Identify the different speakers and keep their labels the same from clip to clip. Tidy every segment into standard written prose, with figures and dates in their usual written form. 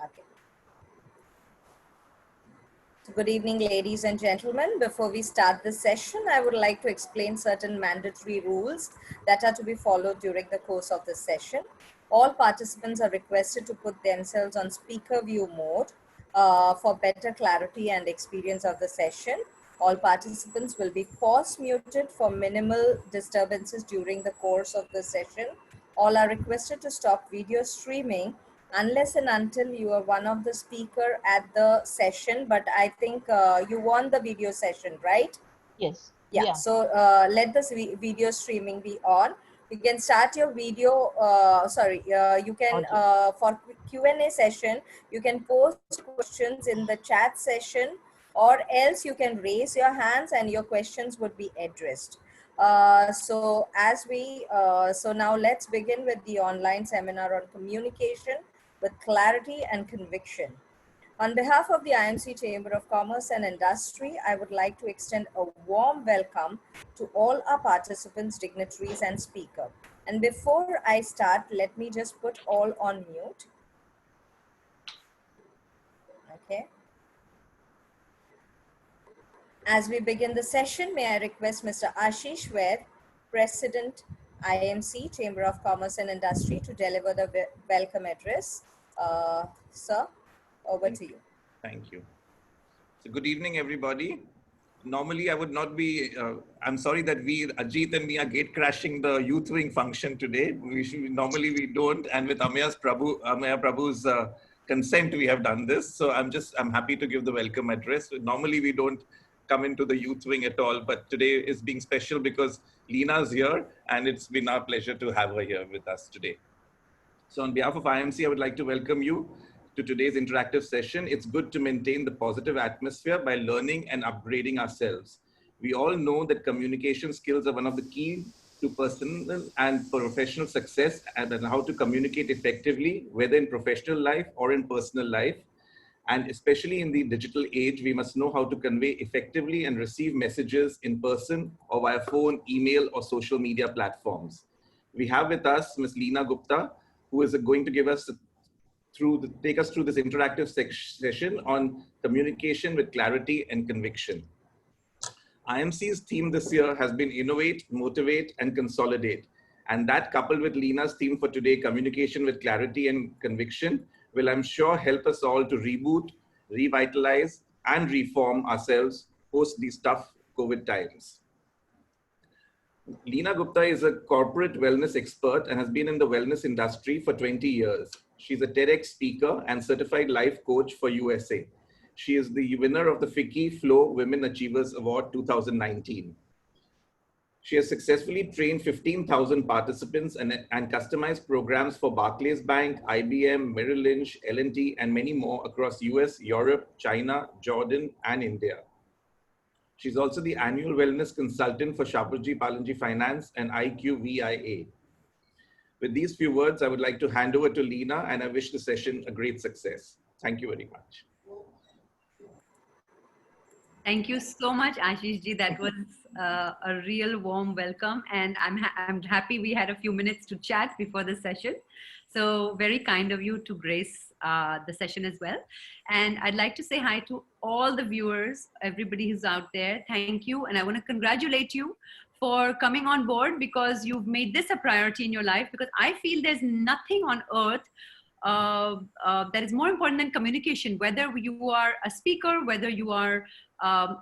Speaker 1: Okay. So good evening, ladies and gentlemen. Before we start this session, I would like to explain certain mandatory rules that are to be followed during the course of this session. All participants are requested to put themselves on speaker view mode for better clarity and experience of the session. All participants will be force muted for minimal disturbances during the course of the session. All are requested to stop video streaming unless and until you are one of the speaker at the session, but I think you want the video session, right?
Speaker 2: Yes.
Speaker 1: Yeah, so let this video streaming be on. You can start your video, you can, for Q&A session, you can post questions in the chat session, or else you can raise your hands and your questions would be addressed. So now let's begin with the online seminar on communication with clarity and conviction. On behalf of the IMC Chamber of Commerce and Industry, I would like to extend a warm welcome to all our participants, dignitaries, and speaker. And before I start, let me just put all on mute. Okay. As we begin the session, may I request Mr. Ashish Vaid, President, IMC Chamber of Commerce and Industry, to deliver the welcome address. Sir, over to you.
Speaker 3: Thank you. So good evening, everybody. Normally, I would not be, I'm sorry that Ajit and me are gate crashing the youth wing function today. Normally we don't. And with Amaya Prabhu's consent, we have done this. So I'm happy to give the welcome address. Normally we don't come into the youth wing at all, but today is being special because Leena's here and it's been our pleasure to have her here with us today. So on behalf of IMC, I would like to welcome you to today's interactive session. It's good to maintain the positive atmosphere by learning and upgrading ourselves. We all know that communication skills are one of the key to personal and professional success, and how to communicate effectively, whether in professional life or in personal life. And especially in the digital age, we must know how to convey effectively and receive messages in person or via phone, email, or social media platforms. We have with us Ms. Leena Gupta, who is going to take us through this interactive session on communication with clarity and conviction. IMC's theme this year has been innovate, motivate, and consolidate. And that, coupled with Leena's theme for today, communication with clarity and conviction, will, I'm sure, help us all to reboot, revitalize, and reform ourselves post these tough COVID times. Leena Gupta is a corporate wellness expert and has been in the wellness industry for 20 years. She's a TEDx speaker and certified life coach for USA. She is the winner of the FICCI Flow Women Achievers Award 2019. She has successfully trained 15,000 participants and customized programs for Barclays Bank, IBM, Merrill Lynch, L&T, and many more across US, Europe, China, Jordan, and India. She's also the annual wellness consultant for Shapoorji Pallonji Finance and IQVIA. With these few words, I would like to hand over to Leena, and I wish the session a great success. Thank you very much.
Speaker 4: Thank you so much, Ashish ji. That was a real warm welcome, and I'm happy we had a few minutes to chat before the session. So very kind of you to grace the session as well. And I'd like to say hi to all the viewers, everybody who's out there. Thank you. And I want to congratulate you for coming on board, because you've made this a priority in your life, because I feel there's nothing on earth that is more important than communication, whether you are a speaker, whether you are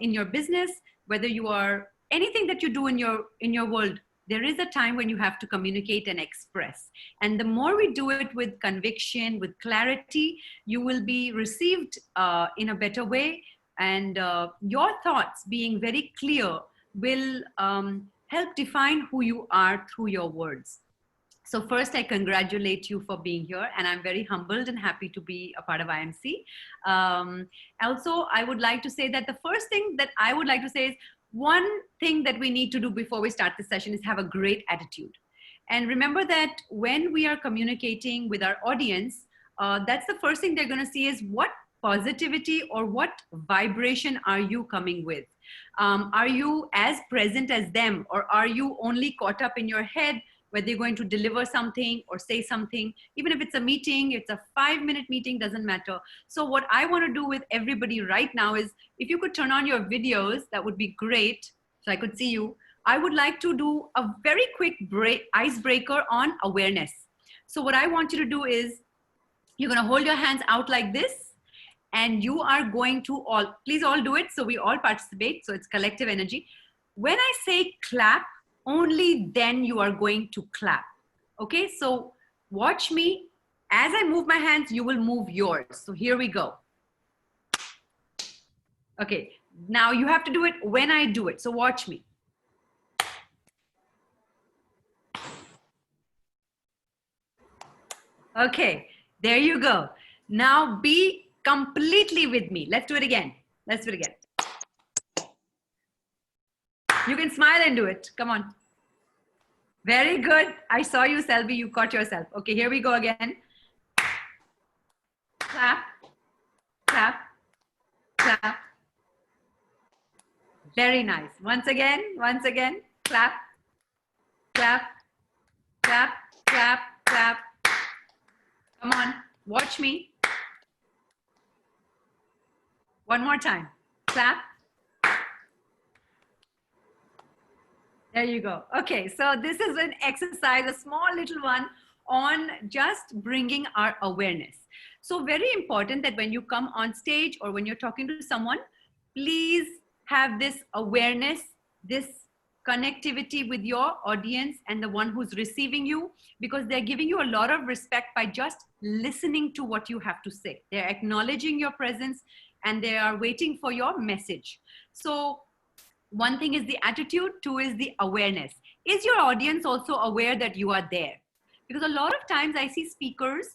Speaker 4: in your business, whether you are anything that you do in your world. There is a time when you have to communicate and express. And the more we do it with conviction, with clarity, you will be received in a better way. And your thoughts being very clear will help define who you are through your words. So first, I congratulate you for being here, and I'm very humbled and happy to be a part of IMC. Also, I would like to say that the first thing that I would like to say is, one thing that we need to do before we start this session is have a great attitude. And remember that when we are communicating with our audience, that's the first thing they're going to see is what positivity or what vibration are you coming with? Are you as present as them, or are you only caught up in your head whether you're going to deliver something or say something, even if it's a meeting, it's a 5-minute meeting, doesn't matter. So what I want to do with everybody right now is, if you could turn on your videos, that would be great. So I could see you. I would like to do a very quick icebreaker on awareness. So what I want you to do is, you're going to hold your hands out like this, and you are going to please all do it so we all participate. So it's collective energy. When I say clap, only then you are going to clap. Okay, so watch me. As I move my hands, you will move yours. So here we go. Okay, now you have to do it when I do it. So watch me. Okay, there you go. Now be completely with me. Let's do it again. Let's do it again. You can smile and do it. Come on. Very good. I saw you, Selvi. You caught yourself. Okay, here we go again. Clap, clap, clap. Very nice. Once again, clap, clap, clap, clap, clap. Come on, watch me. One more time. Clap. There you go. Okay, so this is an exercise, a small little one on just bringing our awareness. So very important that when you come on stage or when you're talking to someone, please have this awareness, this connectivity with your audience and the one who's receiving you, because they're giving you a lot of respect by just listening to what you have to say. They're acknowledging your presence and they are waiting for your message. So one thing is the attitude, two is the awareness. Is your audience also aware that you are there? Because a lot of times I see speakers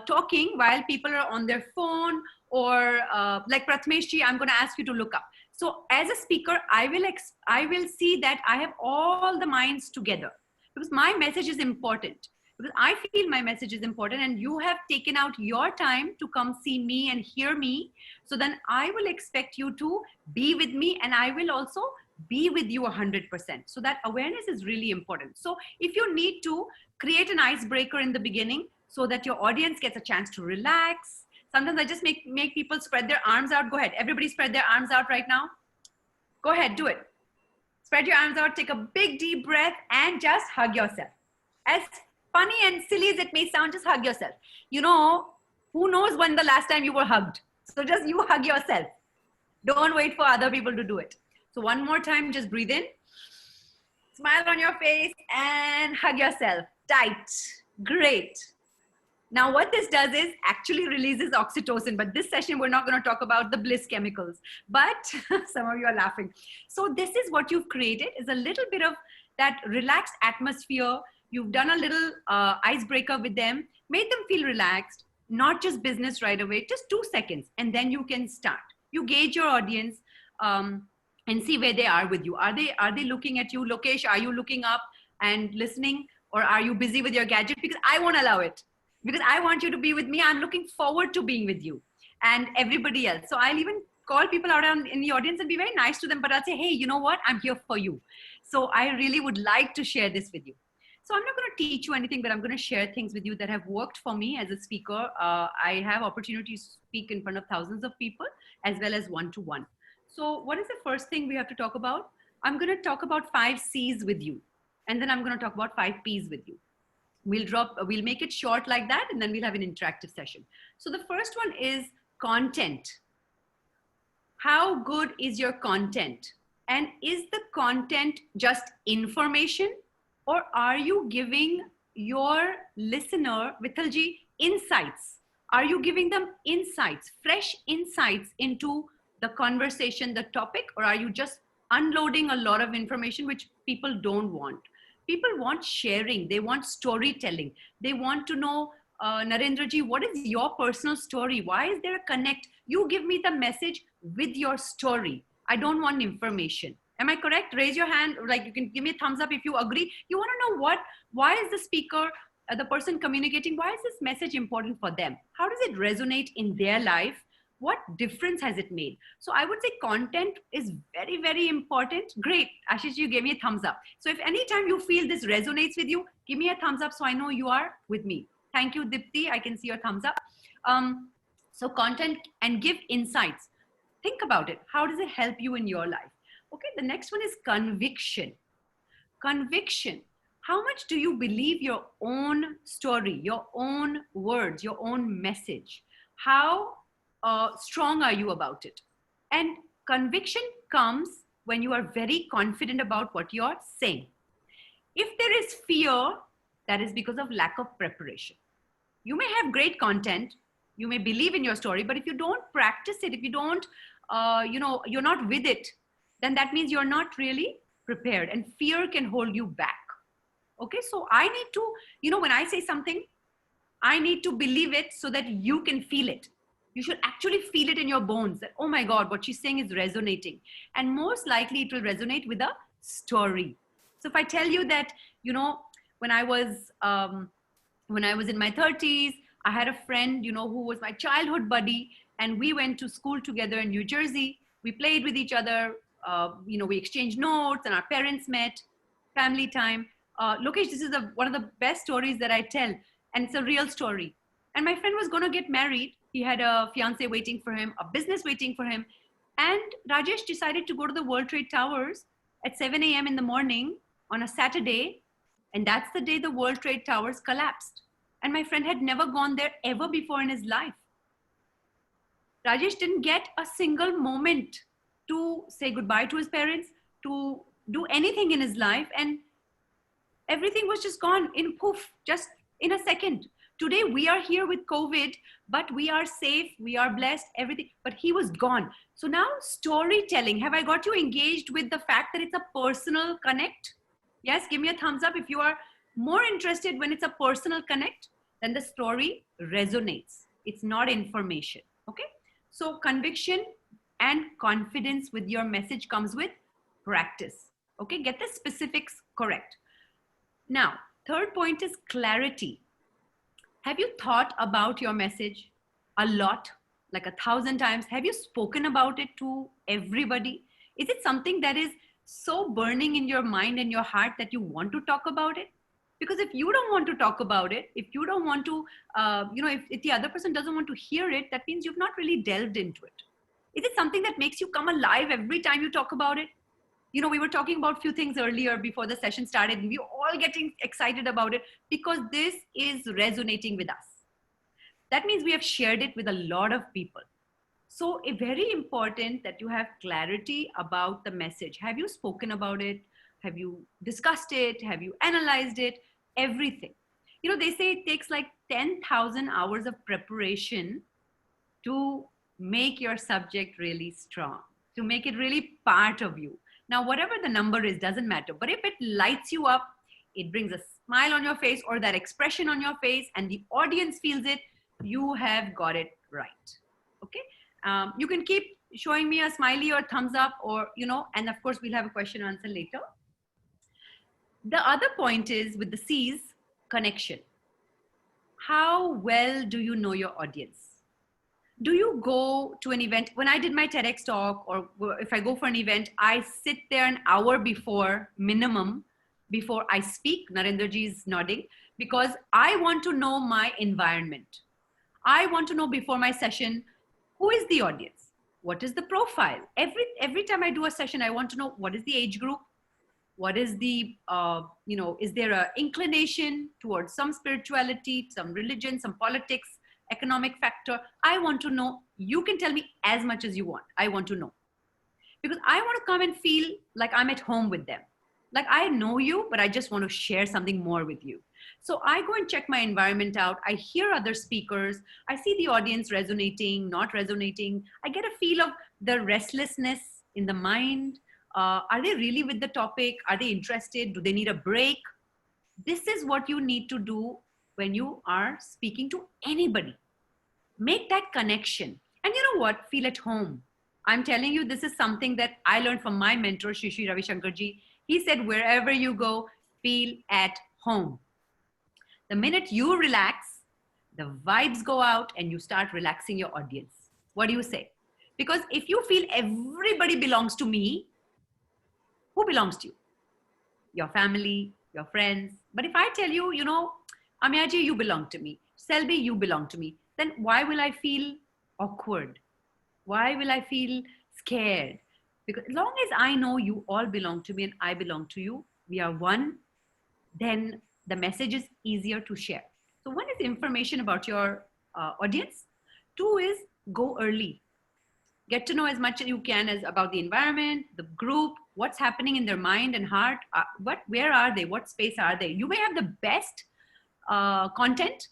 Speaker 4: talking while people are on their phone, or like Prathameshji, I'm going to ask you to look up. So as a speaker, I will see that I have all the minds together, because my message is important. Because I feel my message is important, and you have taken out your time to come see me and hear me. So then I will expect you to be with me, and I will also be with you 100%. So that awareness is really important. So if you need to create an icebreaker in the beginning so that your audience gets a chance to relax. Sometimes I just make people spread their arms out. Go ahead. Everybody spread their arms out right now. Go ahead, do it. Spread your arms out, take a big deep breath, and just hug yourself. As funny and silly as it may sound, just hug yourself. You know, who knows when the last time you were hugged? So just you hug yourself. Don't wait for other people to do it. So one more time, just breathe in, smile on your face, and hug yourself tight. Great. Now what this does is actually releases oxytocin, but this session we're not going to talk about the bliss chemicals, but some of you are laughing. So this is what you've created, is a little bit of that relaxed atmosphere. You've done a little icebreaker with them, made them feel relaxed, not just business right away, just 2 seconds, and then you can start. You gauge your audience and see where they are with you. Are they looking at you? Lokesh, are you looking up and listening, or are you busy with your gadget? Because I won't allow it. Because I want you to be with me. I'm looking forward to being with you and everybody else. So I'll even call people out in the audience and be very nice to them, but I'll say, hey, you know what? I'm here for you. So I really would like to share this with you. So I'm not going to teach you anything, but I'm going to share things with you that have worked for me as a speaker. I have opportunities to speak in front of thousands of people as well as one-to-one. So what is the first thing we have to talk about? I'm going to talk about 5 C's with you. And then I'm going to talk about 5 P's with you. We'll make it short like that, and then we'll have an interactive session. So the first one is content. How good is your content? And is the content just information, or are you giving your listener, Vithalji, insights? Are you giving them insights, fresh insights into the conversation, the topic, or are you just unloading a lot of information which people don't want? People want sharing. They want storytelling. They want to know, Narendraji, what is your personal story? Why is there a connect? You give me the message with your story. I don't want information. Am I correct? Raise your hand. Like, you can give me a thumbs up if you agree. You want to know why is the speaker, the person communicating, why is this message important for them? How does it resonate in their life? What difference has it made? So I would say content is very, very important. Great. Ashish, you gave me a thumbs up. So if anytime you feel this resonates with you, give me a thumbs up so I know you are with me. Thank you, Dipti. I can see your thumbs up. So content and give insights. Think about it. How does it help you in your life? Okay, the next one is conviction. Conviction. How much do you believe your own story, your own words, your own message? How strong are you about it? And conviction comes when you are very confident about what you're saying. If there is fear, that is because of lack of preparation. You may have great content, you may believe in your story, but if you don't practice it, if you don't, you're not with it, then that means you're not really prepared, and fear can hold you back. Okay, so I need to, when I say something, I need to believe it so that you can feel it. You should actually feel it in your bones that, oh my God, what she's saying is resonating. And most likely it will resonate with a story. So if I tell you that, when I was in my 30s, I had a friend, who was my childhood buddy, and we went to school together in New Jersey. We played with each other. We exchanged notes, and our parents met, family time. Lokesh, this is one of the best stories that I tell, and it's a real story. And my friend was going to get married. He had a fiance waiting for him, a business waiting for him. And Rajesh decided to go to the World Trade Towers at 7 a.m. in the morning on a Saturday. And that's the day the World Trade Towers collapsed. And my friend had never gone there ever before in his life. Rajesh didn't get a single moment to say goodbye to his parents, to do anything in his life. And everything was just gone in poof, just in a second. Today we are here with COVID, but we are safe, we are blessed, everything, but he was gone. So now storytelling, have I got you engaged with the fact that it's a personal connect? Yes, give me a thumbs up if you are more interested when it's a personal connect, then the story resonates. It's not information, okay? So conviction and confidence with your message comes with practice, okay? Get the specifics correct. Now, third point is clarity. Have you thought about your message a lot, like 1,000 times? Have you spoken about it to everybody? Is it something that is so burning in your mind and your heart that you want to talk about it? Because if you don't want to talk about it, if you don't want to, if the other person doesn't want to hear it, that means you've not really delved into it. Is it something that makes you come alive every time you talk about it? We were talking about a few things earlier before the session started, and we were all getting excited about it because this is resonating with us. That means we have shared it with a lot of people. So it's very important that you have clarity about the message. Have you spoken about it? Have you discussed it? Have you analyzed it? Everything. They say it takes like 10,000 hours of preparation to make your subject really strong, to make it really part of you. Now, whatever the number is, doesn't matter. But if it lights you up, it brings a smile on your face or that expression on your face, and the audience feels it, you have got it right. Okay. You can keep showing me a smiley or thumbs up, or, and of course we'll have a question and answer later. The other point is with the C's, connection. How well do you know your audience? Do you go to an event? When I did my TEDx talk, or if I go for an event, I sit there an hour before minimum, before I speak. Narendraji is nodding, because I want to know my environment. I want to know before my session, who is the audience? What is the profile? Every time I do a session, I want to know what is the age group? What is the, is there an inclination towards some spirituality, some religion, some politics, economic factor? I want to know. You can tell me as much as you want. I want to know, because I want to come and feel like I'm at home with them. Like I know you, but I just want to share something more with you. So I go and check my environment out. I hear other speakers. I see the audience resonating, not resonating. I get a feel of the restlessness in the mind. Are they really with the topic? Are they interested? Do they need a break? This is what you need to do when you are speaking to anybody. Make that connection. And you know what? Feel at home. I'm telling you, this is something that I learned from my mentor, Shri Shri Ravi Shankarji. He said, wherever you go, feel at home. The minute you relax, the vibes go out and you start relaxing your audience. What do you say? Because if you feel everybody belongs to me, who belongs to you? Your family, your friends. But if I tell you, Amyaji, you belong to me. Selby, you belong to me. Then why will I feel awkward? Why will I feel scared? Because as long as I know you all belong to me and I belong to you, we are one, then the message is easier to share. So one is information about your audience. Two is go early. Get to know as much as you can as about the environment, the group, what's happening in their mind and heart. Where are they? What space are they? You may have the best content,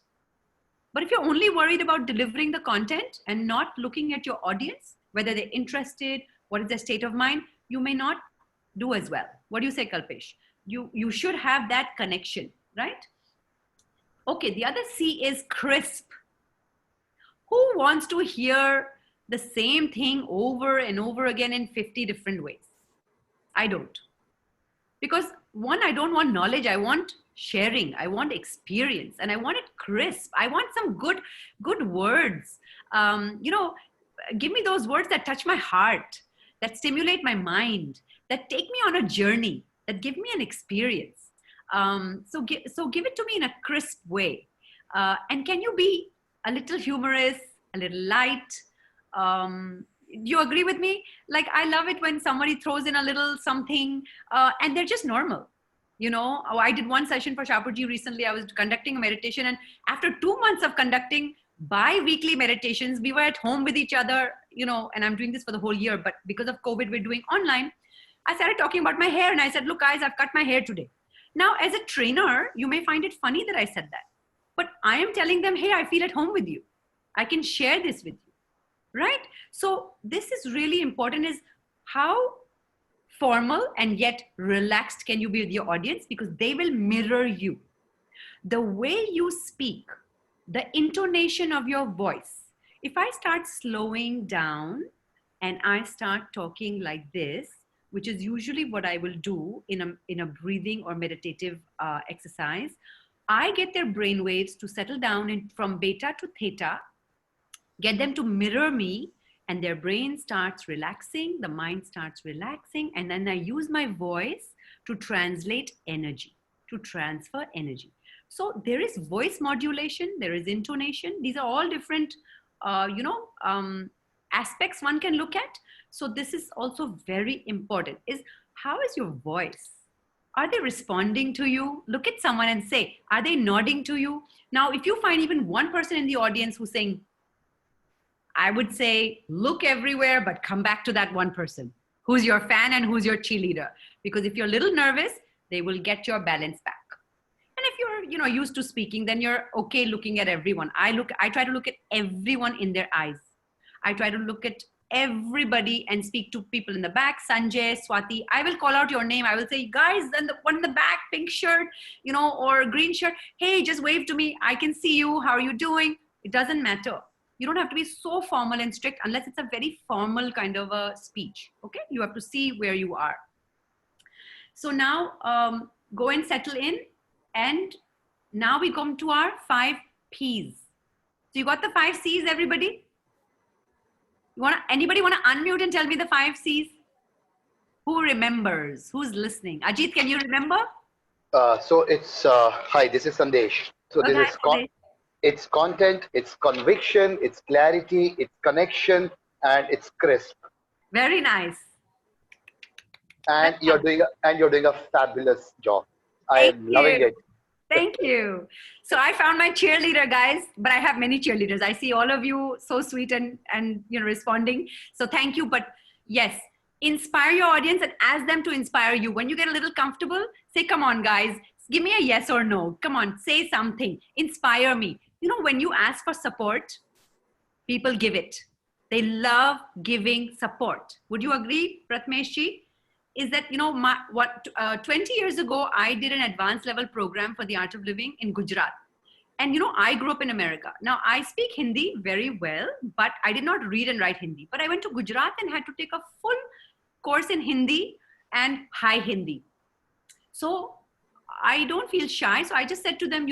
Speaker 4: but if you're only worried about delivering the content and not looking at your audience, whether they're interested, what is their state of mind, you may not do as well. What do you say, Kalpesh? You should have that connection, right? Okay, the other C is crisp. Who wants to hear the same thing over and over again in 50 different ways? I don't. Because one, I don't want knowledge. I want sharing. I want experience, and I want it crisp. I want some good words. Give me those words that touch my heart, that stimulate my mind, that take me on a journey, that give me an experience. So give it to me in a crisp way. And can you be a little humorous, a little light? Do you agree with me? Like, I love it when somebody throws in a little something and they're just normal. I did one session for Shapurji recently. I was conducting a meditation, and after 2 months of conducting bi-weekly meditations, we were at home with each other, and I'm doing this for the whole year, but because of COVID, we're doing online. I started talking about my hair, and I said, look guys, I've cut my hair today. Now, as a trainer, you may find it funny that I said that, but I am telling them, hey, I feel at home with you. I can share this with you, right? So this is really important, is how formal and yet relaxed can you be with your audience, because they will mirror you. The way you speak, the intonation of your voice. If I start slowing down and I start talking like this, which is usually what I will do in a breathing or meditative exercise, I get their brain waves to settle down from beta to theta, get them to mirror me, and their brain starts relaxing, the mind starts relaxing, and then I use my voice to translate energy, to transfer energy. So there is voice modulation, there is intonation. These are all different, aspects one can look at. So this is also very important, is how is your voice? Are they responding to you? Look at someone and say, are they nodding to you? Now, if you find even one person in the audience who's saying, I would say, look everywhere, but come back to that one person who's your fan and who's your cheerleader. Because if you're a little nervous, they will get your balance back. And if you're, used to speaking, then you're okay looking at everyone. I try to look at everyone in their eyes. I try to look at everybody and speak to people in the back. Sanjay, Swati, I will call out your name. I will say, guys, then the one in the back, pink shirt, or green shirt. Hey, just wave to me. I can see you. How are you doing? It doesn't matter. You don't have to be so formal and strict unless it's a very formal kind of a speech. Okay, you have to see where you are. So now go and settle in. And now we come to our 5 P's. So you got the 5 C's, everybody? Anybody want to unmute and tell me the 5 C's? Who remembers? Who's listening? Ajit, can you remember?
Speaker 2: So it's, hi, this is Sandesh. So
Speaker 4: Okay,
Speaker 2: this is it's content, it's conviction, it's clarity, it's connection, and it's crisp.
Speaker 4: Very nice.
Speaker 2: And you're doing a fabulous job. I am loving it.
Speaker 4: Thank you. So I found my cheerleader, guys, but I have many cheerleaders. I see all of you so sweet and responding. So thank you. But yes, inspire your audience and ask them to inspire you. When you get a little comfortable, say, come on, guys, give me a yes or no. Come on, say something. Inspire me. When you ask for support, people give it. They love giving support. Would you agree, Pratmeshji? Is that, 20 years ago, I did an advanced level program for the Art of Living in Gujarat. And, I grew up in America. Now, I speak Hindi very well, but I did not read and write Hindi. But I went to Gujarat and had to take a full course in Hindi and high Hindi. So I don't feel shy. So I just said to them,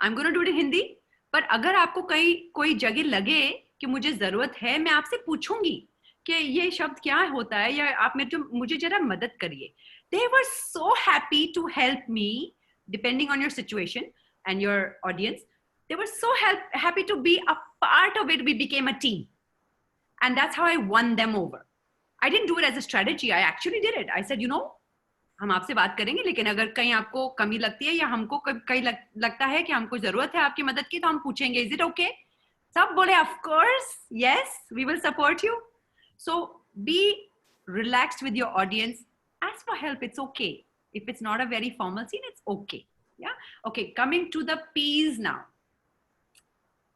Speaker 4: I'm going to do it in Hindi. But agar aapko koi jagah lage कि मुझे जरूरत है, मैं आपसे पूछूंगी कि ये शब्द क्या होता है, या आप मुझे जरा मदद करिए. They were so happy to help me, depending on your situation and your audience. They were so happy to be a part of it. We became a team. And that's how I won them over. I didn't do it as a strategy. I actually did it. I said, you know, हम आपसे बात करेंगे, लेकिन अगर कहीं आपको कमी लगती है या हमको कहीं लगता है कि हमको जरूरत है आपकी मदद की, तो हम पूछेंगे, इज इट ओके? सब बोले, of course, yes, we will support you. So be relaxed with your audience. Ask for help, it's okay. If it's not a very formal scene, it's okay. Yeah. Okay, coming to the P's now.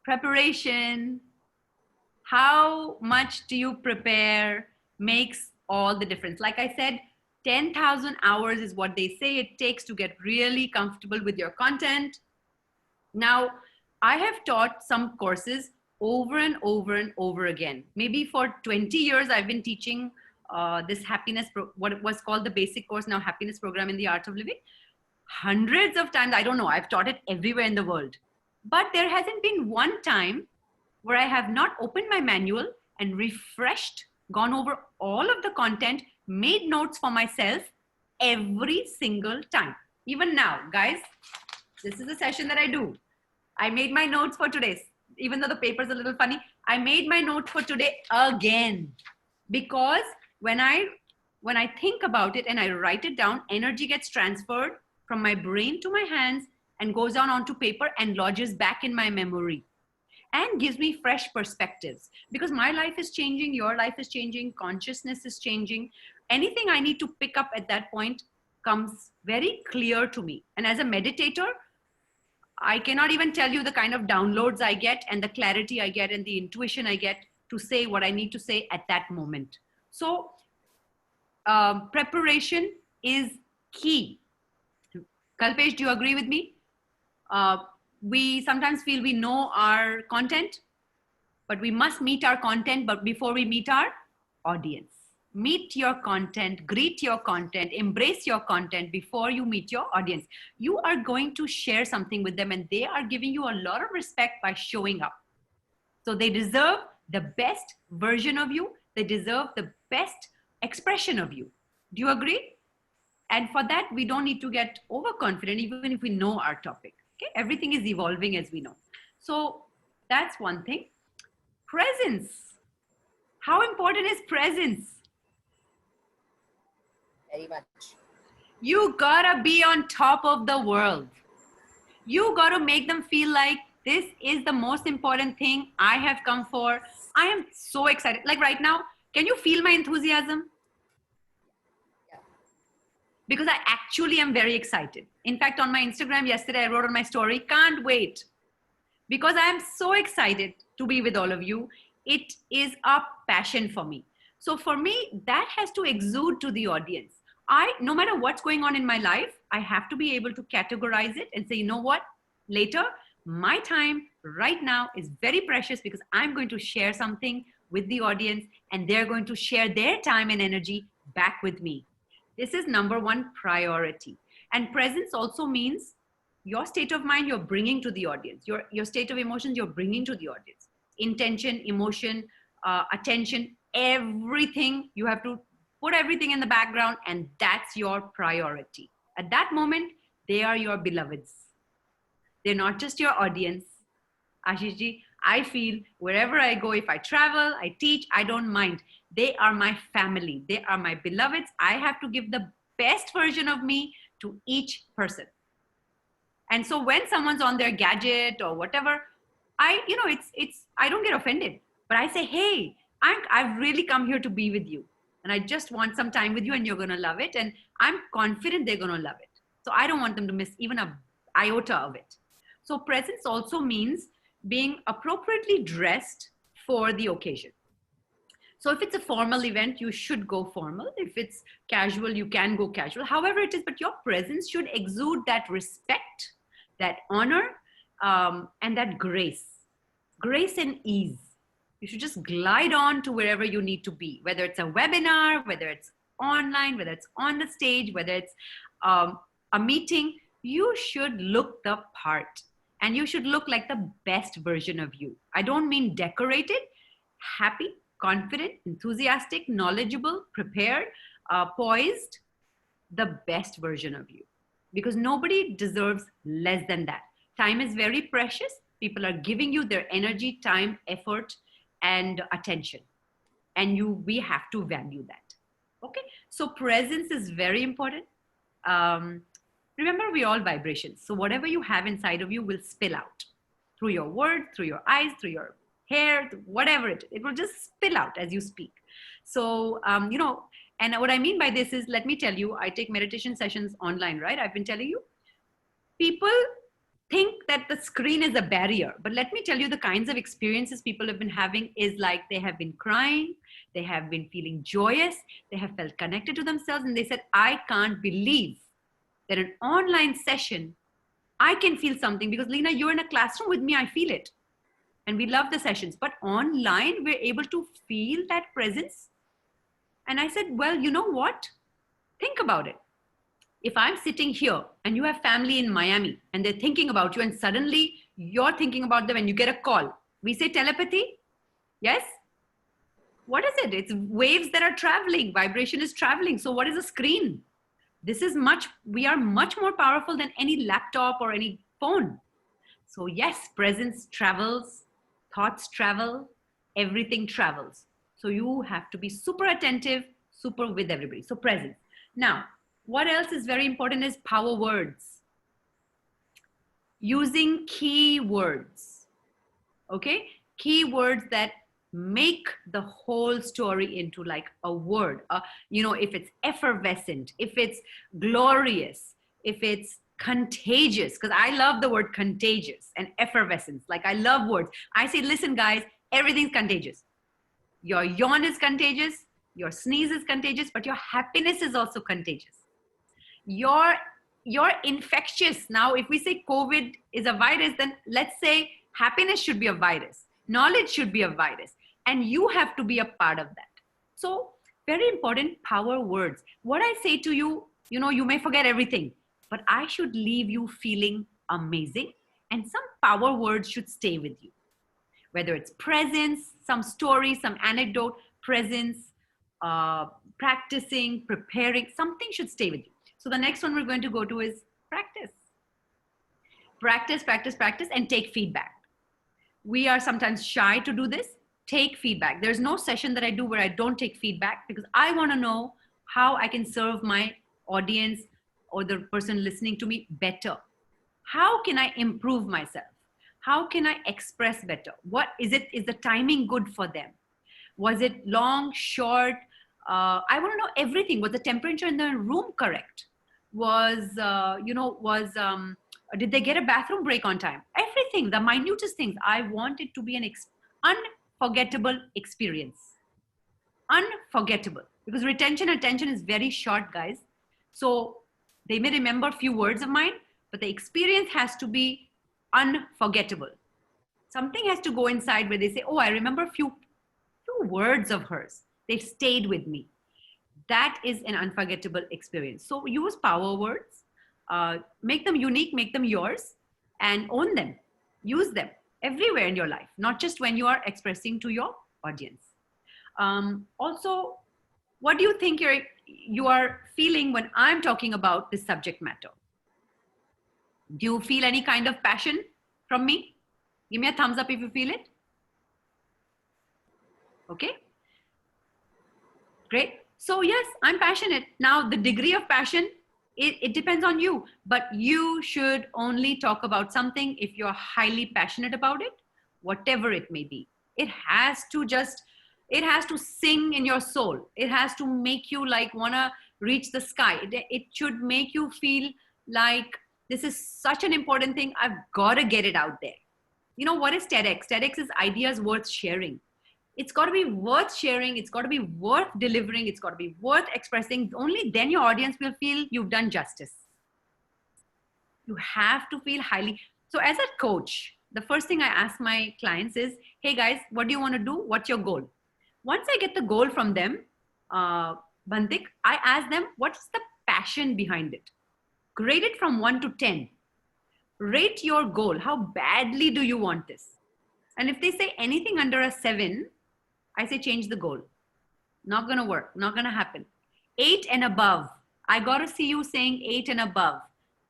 Speaker 4: Preparation. How much do you prepare makes all the difference. Like I said, 10,000 hours is what they say it takes to get really comfortable with your content. Now, I have taught some courses over and over and over again. Maybe for 20 years, I've been teaching this happiness, what was called the basic course, now happiness program in the art of living. Hundreds of times, I don't know, I've taught it everywhere in the world. But there hasn't been one time where I have not opened my manual and refreshed, gone over all of the content, made notes for myself every single time. Even now, guys, this is a session that I do. I made my notes for today. Even though the paper's a little funny, I made my notes for today again. Because when I think about it and I write it down, energy gets transferred from my brain to my hands and goes down onto paper and lodges back in my memory and gives me fresh perspectives. Because my life is changing, your life is changing, consciousness is changing. Anything I need to pick up at that point comes very clear to me. And as a meditator, I cannot even tell you the kind of downloads I get and the clarity I get and the intuition I get to say what I need to say at that moment. So preparation is key. Kalpesh, do you agree with me? We sometimes feel we know our content, but we must meet our content, but before we meet our audience. Meet your content, greet your content, embrace your content before you meet your audience. You are going to share something with them and they are giving you a lot of respect by showing up. So they deserve the best version of you. They deserve the best expression of you. Do you agree? And for that, we don't need to get overconfident, even if we know our topic. Okay, everything is evolving as we know. So that's one thing. Presence. How important is presence?
Speaker 1: Very much.
Speaker 4: You gotta be on top of the world. You gotta make them feel like this is the most important thing I have come for. I am so excited. Like right now, can you feel my enthusiasm?
Speaker 1: Yeah.
Speaker 4: Because I actually am very excited. In fact, on my Instagram yesterday, I wrote on my story, can't wait. Because I am so excited to be with all of you. It is a passion for me. So for me, that has to exude to the audience. No matter what's going on in my life, I have to be able to categorize it and say, you know what, later, my time right now is very precious because I'm going to share something with the audience and they're going to share their time and energy back with me. This is number one priority. And presence also means your state of mind you're bringing to the audience, your state of emotions you're bringing to the audience. Intention, emotion, attention, everything, you have to put everything in the background and that's your priority. At that moment, they are your beloveds. They're not just your audience. Ashish ji, I feel wherever I go, if I travel, I teach, I don't mind. They are my family. They are my beloveds. I have to give the best version of me to each person. And so when someone's on their gadget or whatever, I don't get offended, but I say, hey, I've really come here to be with you. And I just want some time with you and you're going to love it. And I'm confident they're going to love it. So I don't want them to miss even an iota of it. So presence also means being appropriately dressed for the occasion. So if it's a formal event, you should go formal. If it's casual, you can go casual, however it is, but your presence should exude that respect, that honor, and that grace and ease. You should just glide on to wherever you need to be, whether it's a webinar, whether it's online, whether it's on the stage, whether it's a meeting. You should look the part and you should look like the best version of you. I don't mean decorated. happy, confident, enthusiastic, knowledgeable, prepared, poised, the best version of you. Because nobody deserves less than that. Time is very precious. People are giving you their energy, time, effort, and attention. And we have to value that. Okay, so presence is very important. Remember, we're all vibrations. So whatever you have inside of you will spill out through your words, through your eyes, through your hair, whatever it will just spill out as you speak. So, and what I mean by this is, let me tell you, I take meditation sessions online, right? I've been telling you, people think that the screen is a barrier, but let me tell you, the kinds of experiences people have been having is like they have been crying, they have been feeling joyous, they have felt connected to themselves, and they said, I can't believe that an online session, I can feel something, because Leena, you're in a classroom with me, I feel it. And we love the sessions, but online, we're able to feel that presence. And I said, well, you know what? Think about it. If I'm sitting here and you have family in Miami and they're thinking about you, and suddenly you're thinking about them and you get a call, we say telepathy. Yes? What is it? It's waves that are traveling. Vibration is traveling. So what is a screen? We are much more powerful than any laptop or any phone. So yes, presence travels, thoughts travel, everything travels. So you have to be super attentive, super with everybody. So presence. Now, what else is very important is power words. Using key words. Okay? Key words that make the whole story into like a word. If it's effervescent, if it's glorious, if it's contagious, because I love the word contagious and effervescence. Like I love words. I say, listen, guys, everything's contagious. Your yawn is contagious, your sneeze is contagious, but your happiness is also contagious. You're infectious. Now, if we say COVID is a virus, then let's say happiness should be a virus. Knowledge should be a virus. And you have to be a part of that. So very important power words. What I say to you, you may forget everything, but I should leave you feeling amazing. And some power words should stay with you. Whether it's presence, some story, some anecdote, presence, practicing, preparing, something should stay with you. So the next one we're going to go to is practice. Practice, practice, practice, and take feedback. We are sometimes shy to do this. Take feedback. There's no session that I do where I don't take feedback, because I want to know how I can serve my audience or the person listening to me better. How can I improve myself? How can I express better? What is it? Is the timing good for them? Was it long, short? I want to know everything. Was the temperature in the room correct? Did they get a bathroom break on time? Everything, the minutest things. I want it to be an unforgettable experience. Unforgettable. Because retention and attention is very short, guys. So they may remember a few words of mine, but the experience has to be unforgettable. Something has to go inside where they say, oh, I remember a few words of hers. They've stayed with me. That is an unforgettable experience. So use power words, make them unique, make them yours, and own them. Use them everywhere in your life, not just when you are expressing to your audience. Also, what do you think you are feeling when I'm talking about this subject matter? Do you feel any kind of passion from me? Give me a thumbs up if you feel it. Okay. Great. So yes, I'm passionate. Now the degree of passion, it depends on you, but you should only talk about something if you're highly passionate about it, whatever it may be. It has to sing in your soul. It has to make you like wanna reach the sky. It should make you feel like this is such an important thing. I've got to get it out there. You know, what is TEDx? TEDx is ideas worth sharing. It's got to be worth sharing. It's got to be worth delivering. It's got to be worth expressing. Only then your audience will feel you've done justice. You have to feel highly. So as a coach, the first thing I ask my clients is, hey guys, what do you want to do? What's your goal? Once I get the goal from them, Bantik, I ask them, what's the passion behind it? Grade it from 1 to 10. Rate your goal. How badly do you want this? And if they say anything under a 7, I say change the goal. Not going to work, not going to happen. 8 and above. I got to see you saying 8 and above.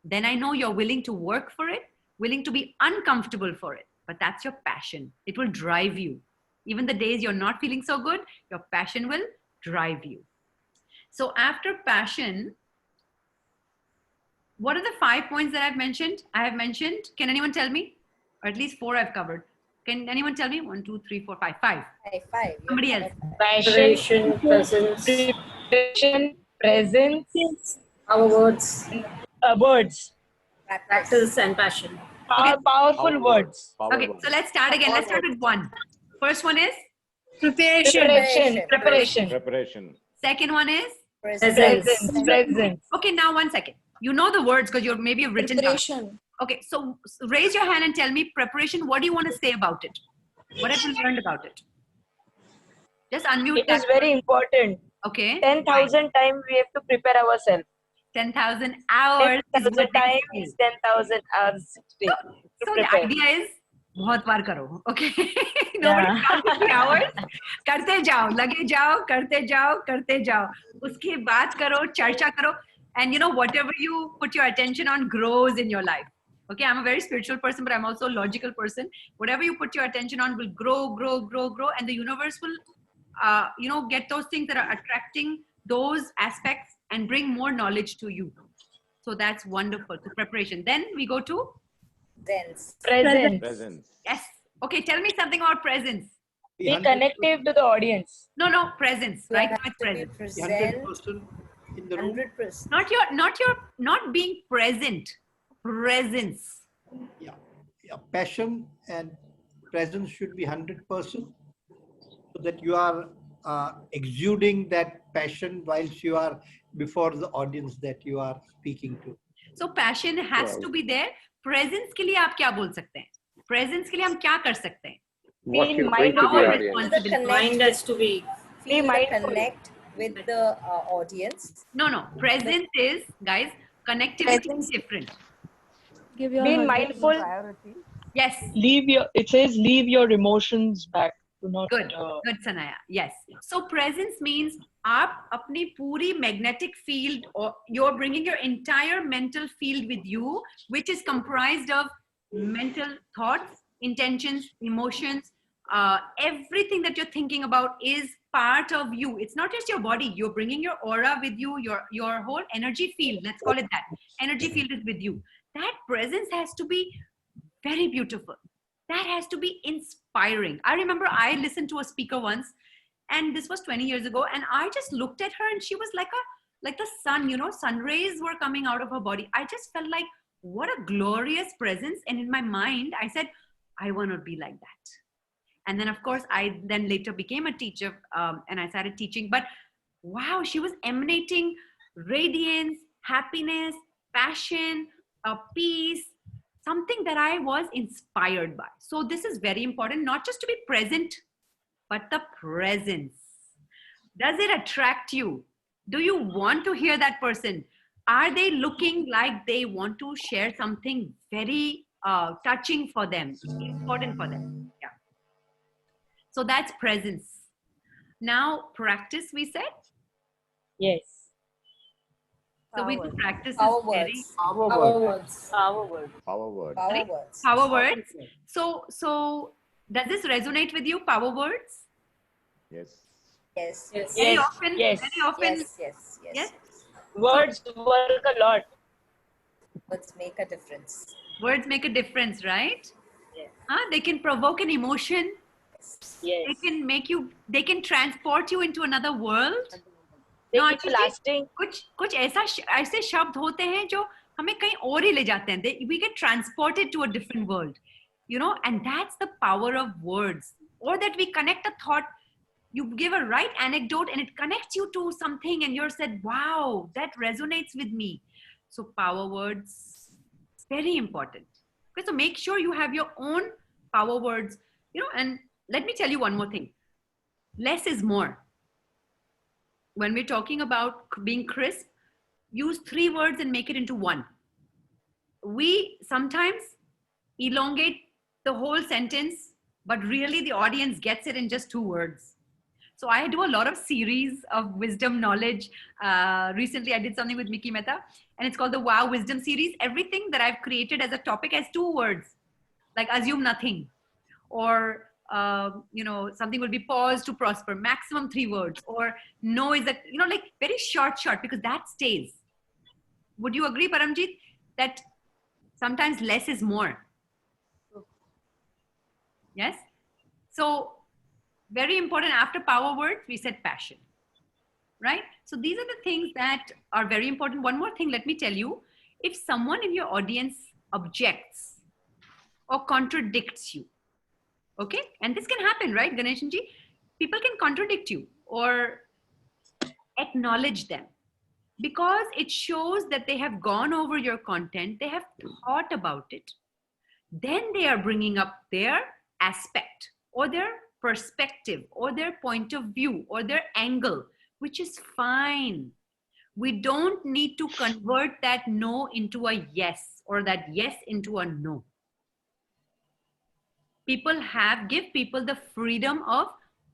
Speaker 4: Then I know you're willing to work for it, willing to be uncomfortable for it. But that's your passion. It will drive you. Even the days you're not feeling so good, your passion will drive you. So after passion, what are the 5 points that I've mentioned? I have mentioned, can anyone tell me? Or at least 4 I've covered. Can anyone tell me? 1, 2, 3, 4, 5. 5.
Speaker 1: High five.
Speaker 4: Somebody else.
Speaker 5: Passion, preparation, presence,
Speaker 6: Our words,
Speaker 5: words.
Speaker 6: practice, and passion.
Speaker 5: Powerful words.
Speaker 4: Okay, so let's start again. Let's start with 1. First one is?
Speaker 5: Preparation.
Speaker 4: Second one is?
Speaker 5: Presence.
Speaker 4: Okay, now 1 second. You know the words because maybe you've written down. Okay, so raise your hand and tell me preparation. What do you want to say about it? What have you learned about it? Just unmute.
Speaker 5: It is very important.
Speaker 4: Okay.
Speaker 5: 10,000 times we have to prepare ourselves.
Speaker 4: 10,000 hours.
Speaker 5: 10,000 times is 10,000 hours to
Speaker 4: So the
Speaker 5: prepare.
Speaker 4: idea is बहुत बार करो. Okay. Nobody counts the hours. करते जाओ, लगे जाओ, करते जाओ. उसके बाद करो, चर्चा करो. And you know, whatever you put your attention on grows in your life. Okay, I'm a very spiritual person, but I'm also a logical person. Whatever you put your attention on will grow, and the universe will, get those things that are attracting those aspects and bring more knowledge to you. So that's wonderful. So preparation. Then we go to
Speaker 5: Presence.
Speaker 4: yes. Okay, tell me something about presence.
Speaker 5: Be connected to the audience.
Speaker 4: No, presence. Right?
Speaker 1: have
Speaker 4: With
Speaker 1: to be
Speaker 4: presence.
Speaker 1: present.
Speaker 6: 100% in the room.
Speaker 1: 100%.
Speaker 4: Not being present. Presence.
Speaker 6: Yeah. Passion and presence should be 100%, so that you are exuding that passion whilst you are before the audience that you are speaking to.
Speaker 4: So passion has to be there. Presence के लिए आप क्या बोल सकते हैं? Presence के लिए हम क्या कर सकते हैं?
Speaker 2: What you bring to the
Speaker 4: Our
Speaker 2: audience.
Speaker 4: responsibility.
Speaker 1: Connect.
Speaker 6: Mind has to be.
Speaker 1: Feel the
Speaker 5: mindful.
Speaker 1: connect with the audience.
Speaker 4: No. Presence is, guys, connectivity is different.
Speaker 5: Being mindful.
Speaker 4: Yes.
Speaker 5: It says leave your emotions back. Do not.
Speaker 4: Good, Sanaya. Yes. So presence means आप अपनी पूरी magnetic field, or you're bringing your entire mental field with you, which is comprised of mental thoughts, intentions, emotions, everything that you're thinking about is part of you. It's not just your body. You're bringing your aura with you, your whole energy field. Let's call it that. Energy field is with you. That presence has to be very beautiful. That has to be inspiring. I remember I listened to a speaker once, and this was 20 years ago, and I just looked at her, and she was like the sun, sun rays were coming out of her body. I just felt like, what a glorious presence. And in my mind, I said, I want to be like that. And then, of course, I then later became a teacher, and I started teaching. But wow, she was emanating radiance, happiness, passion, peace, something that I was inspired by. So this is very important, not just to be present, but the presence. Does it attract you? Do you want to hear that person? Are they looking like they want to share something very touching for them, important for them? Yeah. So that's presence. Now, practice, we said?
Speaker 5: Yes.
Speaker 4: So we do practice
Speaker 1: Power
Speaker 4: is very
Speaker 1: words.
Speaker 6: Our words.
Speaker 2: Power word.
Speaker 1: Power words.
Speaker 4: power words. So does this resonate with you? Power words?
Speaker 2: Yes.
Speaker 1: Yes.
Speaker 4: Very
Speaker 5: Yes,
Speaker 4: often.
Speaker 5: yes.
Speaker 4: Very often.
Speaker 1: Yes.
Speaker 5: Words work a lot.
Speaker 1: Words make a difference.
Speaker 4: Words make a difference, right?
Speaker 5: Yes.
Speaker 4: They can provoke an emotion.
Speaker 5: Yes.
Speaker 4: They can make you. They can transport you into another world.
Speaker 5: They
Speaker 4: No,
Speaker 5: keep
Speaker 4: actually,
Speaker 5: lasting.
Speaker 4: कुछ ऐसे शब्द होते हैं जो हमें कहीं और ही ले जाते हैं. We get transported to a different world, and that's the power of words. Or that we connect a thought. You give a right anecdote and it connects you to something, and you're said, wow, that resonates with me. So power words, very important. Okay, so make sure you have your own power words, and let me tell you one more thing. Less is more. When we're talking about being crisp, use 3 words and make it into 1. We sometimes elongate the whole sentence, but really the audience gets it in just 2 words. So I do a lot of series of wisdom knowledge. Recently, I did something with Mickey Mehta, and it's called the Wow Wisdom series. Everything that I've created as a topic has 2 words, like assume nothing, or something will be pause to prosper, maximum 3 words, or no is that, like very short, because that stays. Would you agree, Paramjit, that sometimes less is more? Yes. So very important, after power words, we said passion, right? So these are the things that are very important. One more thing, let me tell you, if someone in your audience objects or contradicts you, okay, and this can happen, right, Ganeshanji? People can contradict you, or acknowledge them, because it shows that they have gone over your content, they have thought about it, then they are bringing up their aspect or their perspective or their point of view or their angle, which is fine. We don't need to convert that no into a yes or that yes into a no. Give people the freedom of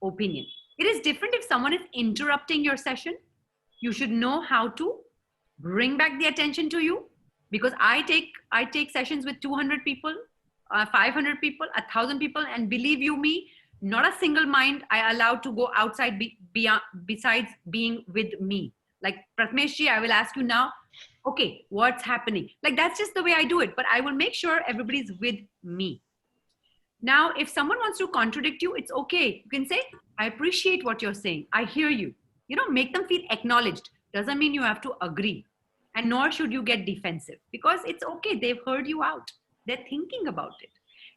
Speaker 4: opinion. It is different if someone is interrupting your session. You should know how to bring back the attention to you, because I take sessions with 200 people, 500 people, 1,000 people, and believe you me, not a single mind I allow to go outside besides being with me. Like Pratmeshji, I will ask you now, okay, what's happening? Like that's just the way I do it, but I will make sure everybody's with me. Now, if someone wants to contradict you, it's okay. You can say, I appreciate what you're saying. I hear you. Make them feel acknowledged. Doesn't mean you have to agree. And nor should you get defensive, because it's okay. They've heard you out. They're thinking about it.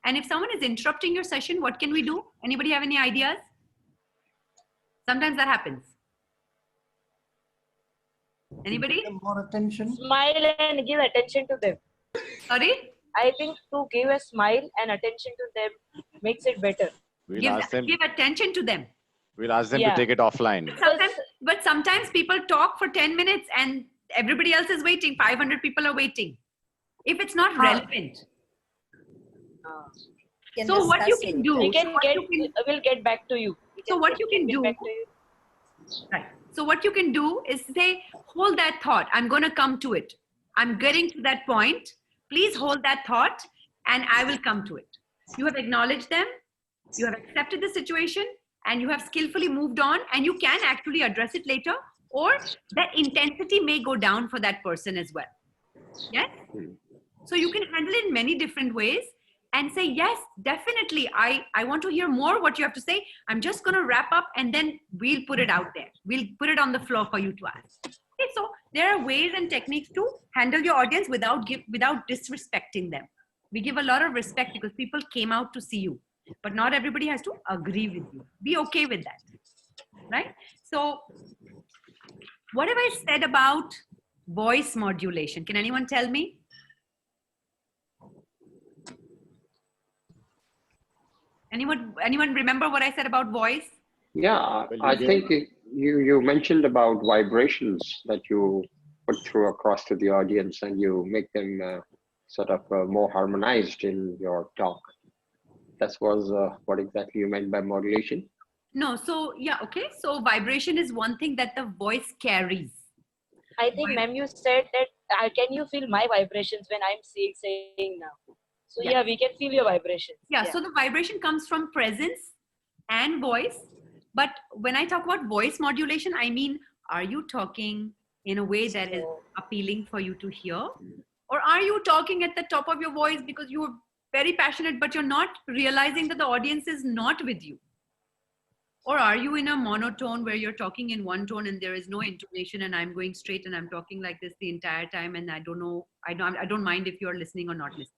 Speaker 4: And if someone is interrupting your session, what can we do? Anybody have any ideas? Sometimes that happens. Anybody?
Speaker 6: Give them more attention.
Speaker 7: Smile and give attention to them.
Speaker 4: Sorry?
Speaker 7: I think to give a smile and attention to them makes it better.
Speaker 4: Give attention to them.
Speaker 8: We'll ask them
Speaker 7: Yeah.
Speaker 8: to take it offline.
Speaker 4: But sometimes people talk for 10 minutes and everybody else is waiting. 500 people are waiting. If it's not relevant. So what you can do,
Speaker 7: We'll get back to you.
Speaker 4: So what you can do, right. So what you can do is say, hold that thought. I'm going to come to it. I'm getting to that point. Please hold that thought and I will come to it. You have acknowledged them. You have accepted the situation and you have skillfully moved on, and you can actually address it later, or that intensity may go down for that person as well. Yes. So you can handle it in many different ways and say, yes, definitely. I want to hear more what you have to say. I'm just going to wrap up and then we'll put it out there. We'll put it on the floor for you to ask. Okay, so there are ways and techniques to handle your audience without disrespecting them. We give a lot of respect because people came out to see you, but not everybody has to agree with you. Be okay with that, right? So what have I said about voice modulation? Can anyone tell me? Anyone remember what I said about voice?
Speaker 9: Yeah, I think you mentioned about vibrations that you put through across to the audience, and you make them sort of more harmonized in your talk. That was what exactly you meant by modulation?
Speaker 4: No, so yeah, okay. So vibration is one thing that the voice carries.
Speaker 7: I think, ma'am, you said that can you feel my vibrations when I'm saying now? So yeah, we can feel your vibrations.
Speaker 4: Yeah, so the vibration comes from presence and voice. But when I talk about voice modulation, I mean, are you talking in a way that is appealing for you to hear? Or are you talking at the top of your voice because you're very passionate, but you're not realizing that the audience is not with you? Or are you in a monotone where you're talking in one tone and there is no intonation, and I'm going straight and I'm talking like this the entire time, and I don't mind if you're listening or not listening.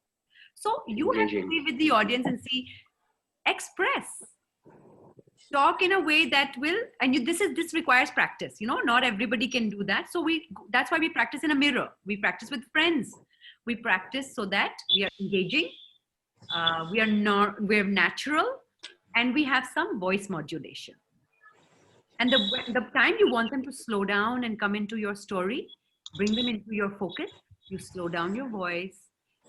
Speaker 4: So you have to be with the audience and see, express, talk in a way that will, and this requires practice. Not everybody can do that. So that's why we practice in a mirror. We practice with friends. We practice so that we are engaging, we're natural, and we have some voice modulation. And the time you want them to slow down and come into your story, bring them into your focus, you slow down your voice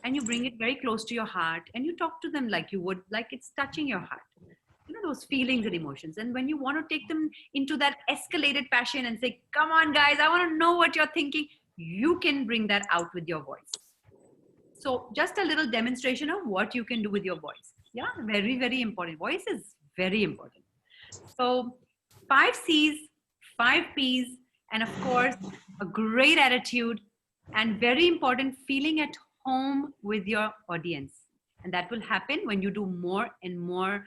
Speaker 4: and you bring it very close to your heart and you talk to them like you would, like it's touching your heart. The those feelings and emotions. And when you want to take them into that escalated passion and say, come on, guys, I want to know what you're thinking, you can bring that out with your voice. So just a little demonstration of what you can do with your voice. Yeah, very, very important. Voice is very important. So 5 C's, 5 P's, and of course, a great attitude, and very important, feeling at home with your audience. And that will happen when you do more and more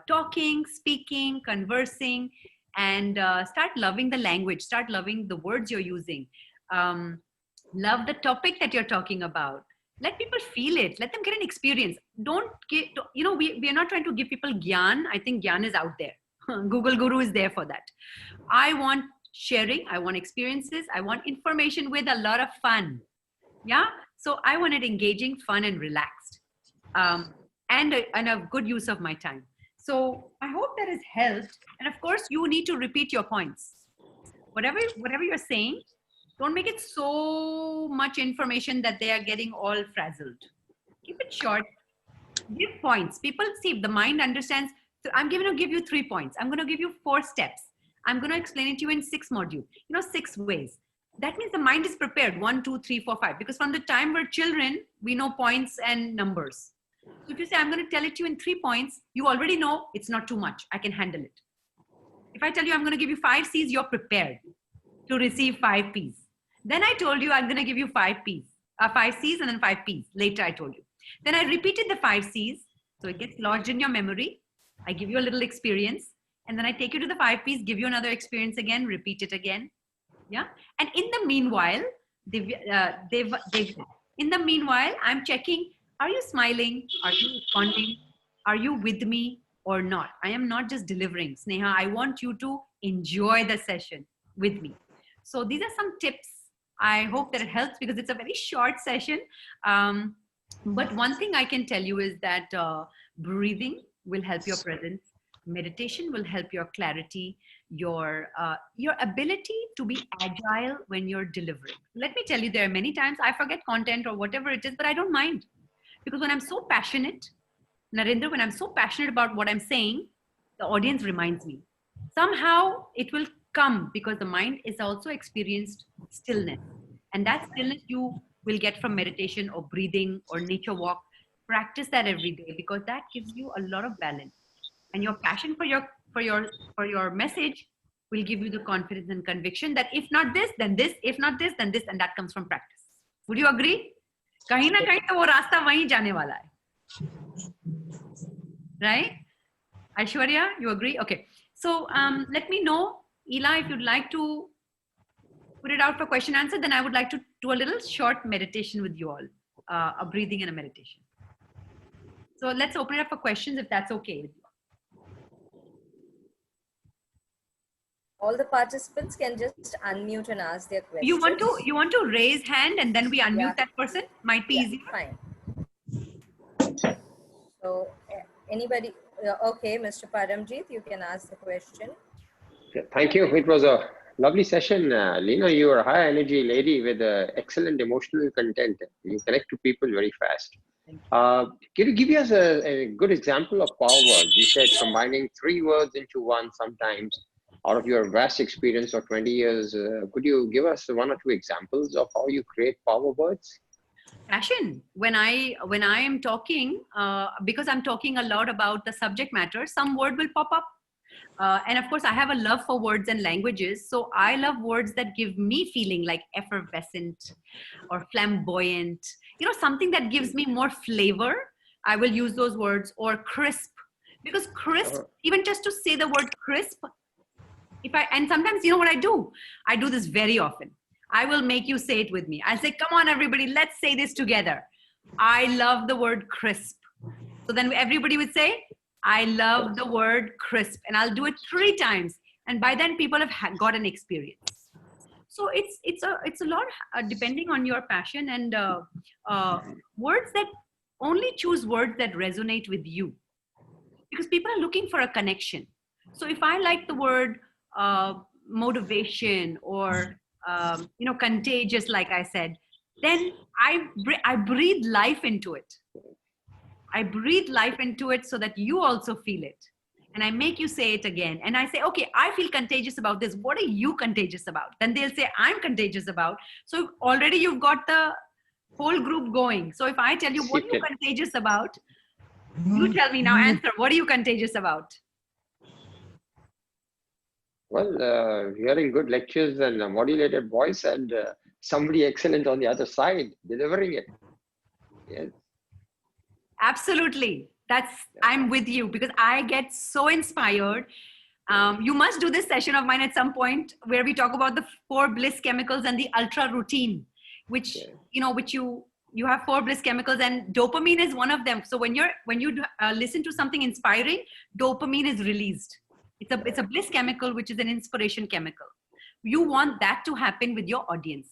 Speaker 4: talking, speaking, conversing, and start loving the language, start loving the words you're using. Love the topic that you're talking about. Let people feel it. Let them get an experience. Don't get, you know, we are not trying to give people gyan. I think gyan is out there. Google Guru is there for that. I want sharing. I want experiences. I want information with a lot of fun. Yeah. So I want it engaging, fun, and relaxed, and a good use of my time. So I hope that has helped. And of course, you need to repeat your points. Whatever you're saying, don't make it so much information that they are getting all frazzled. Keep it short. Give points. People see, the mind understands. So I'm going to give you 3 points. I'm going to give you 4 steps. I'm going to explain it to you in 6 modules. 6 ways. That means the mind is prepared. 1, 2, 3, 4, 5. Because from the time we're children, we know points and numbers. So if you say, I'm going to tell it to you in 3 points, you already know it's not too much. I can handle it. If I tell you I'm going to give you 5 C's, you're prepared to receive 5 P's. Then I told you I'm going to give you 5 P's, 5 C's and then 5 P's. Later I told you. Then I repeated the 5 C's. So it gets lodged in your memory. I give you a little experience. And then I take you to the 5 P's, give you another experience again, repeat it again. Yeah. And in the meanwhile, in the meanwhile, I'm checking, are you smiling? Are you responding? Are you with me or not? I am not just delivering. Sneha, I want you to enjoy the session with me. So these are some tips. I hope that it helps because it's a very short session. But one thing I can tell you is that breathing will help your presence. Meditation will help your clarity, your ability to be agile when you're delivering. Let me tell you, there are many times I forget content or whatever it is, but I don't mind. Because when I'm so passionate, Narendra, when I'm so passionate about what I'm saying, the audience reminds me. Somehow it will come because the mind is also experienced stillness. And that stillness you will get from meditation or breathing or nature walk. Practice that every day because that gives you a lot of balance. And your passion for your message will give you the confidence and conviction that if not this, then this, if not this, then this, and that comes from practice. Would you agree? Kahin na kahin to wo rasta wahi jaane wala hai. Right? Aishwarya, you agree? Okay. So let me know, Ela, if you'd like to put it out for question answer, then I would like to do a little short meditation with you all, a breathing and a meditation. So let's open it up for questions if that's okay with you.
Speaker 1: All the participants can just unmute and ask their questions.
Speaker 4: You want to raise hand and then we unmute that person? Might be easier.
Speaker 1: Fine. So anybody? Okay, Mr. Paramjeet, you can ask the question.
Speaker 9: Yeah, thank you. It was a lovely session. Leena, you are a high energy lady with excellent emotional content. You connect to people very fast. Can you give us a good example of power words? You said combining 3 words into one sometimes. Out of your vast experience of 20 years, could you give us 1 or 2 examples of how you create power words?
Speaker 4: Passion. When I am talking, because I'm talking a lot about the subject matter, some word will pop up. And of course, I have a love for words and languages. So I love words that give me feeling like effervescent or flamboyant, something that gives me more flavor. I will use those words, or crisp, because crisp, even just to say the word crisp, and sometimes, what I do this very often. I will make you say it with me. I'll say, come on, everybody, let's say this together. I love the word crisp. So then everybody would say, I love the word crisp. And I'll do it 3 times. And by then people have got an experience. So it's a lot depending on your passion and words that only choose words that resonate with you. Because people are looking for a connection. So if I like the word motivation or contagious, like I said, then I breathe life into it. I breathe life into it so that you also feel it. and I make you say it again, and I say, okay, I feel contagious about this. What are you contagious about? Then they'll say, I'm contagious about. So already you've got the whole group going. So if I tell you, what are you
Speaker 9: Seated.
Speaker 4: contagious about? You tell me now, answer. What are you contagious about?
Speaker 9: Well, hearing good lectures and a modulated voice and somebody excellent on the other side delivering it. Yes.
Speaker 4: Absolutely. I'm with you because I get so inspired. You must do this session of mine at some point where we talk about the 4 bliss chemicals and the ultra routine, which, which you have 4 bliss chemicals, and dopamine is one of them. So when you listen to something inspiring, dopamine is released. It's a bliss chemical, which is an inspiration chemical. You want that to happen with your audience.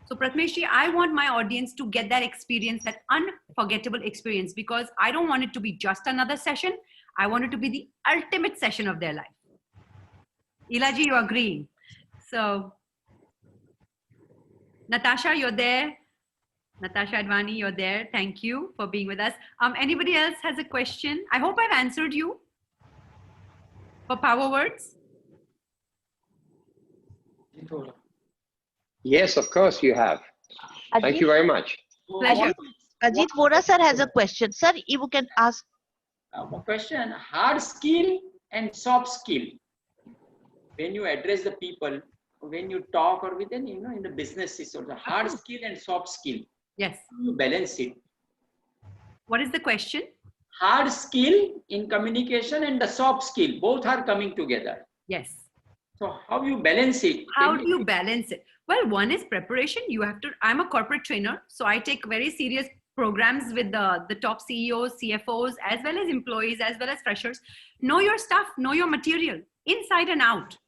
Speaker 4: So Pratmesh, I want my audience to get that experience, that unforgettable experience, because I don't want it to be just another session. I want it to be the ultimate session of their life. Ilaji, you agree? So Natasha, you're there. Natasha Advani, you're there. Thank you for being with us. Anybody else has a question? I hope I've answered you for power words.
Speaker 9: Yes, of course you have. Thank you very much.
Speaker 4: Pleasure.
Speaker 8: Ajit Vora sir has a question. Sir, you can ask.
Speaker 10: A question, hard skill and soft skill. When you address the people, when you talk or within, in the businesses, or the hard skill and soft skill.
Speaker 4: Yes.
Speaker 10: You balance it.
Speaker 4: What is the question?
Speaker 10: Hard skill in communication and the soft skill, both are coming together.
Speaker 4: Yes.
Speaker 10: So how you balance it?
Speaker 4: How do you balance it? Well, one is preparation. I'm a corporate trainer, so I take very serious programs with the top CEOs, CFOs, as well as employees, as well as freshers. Know your stuff, know your material, inside and out,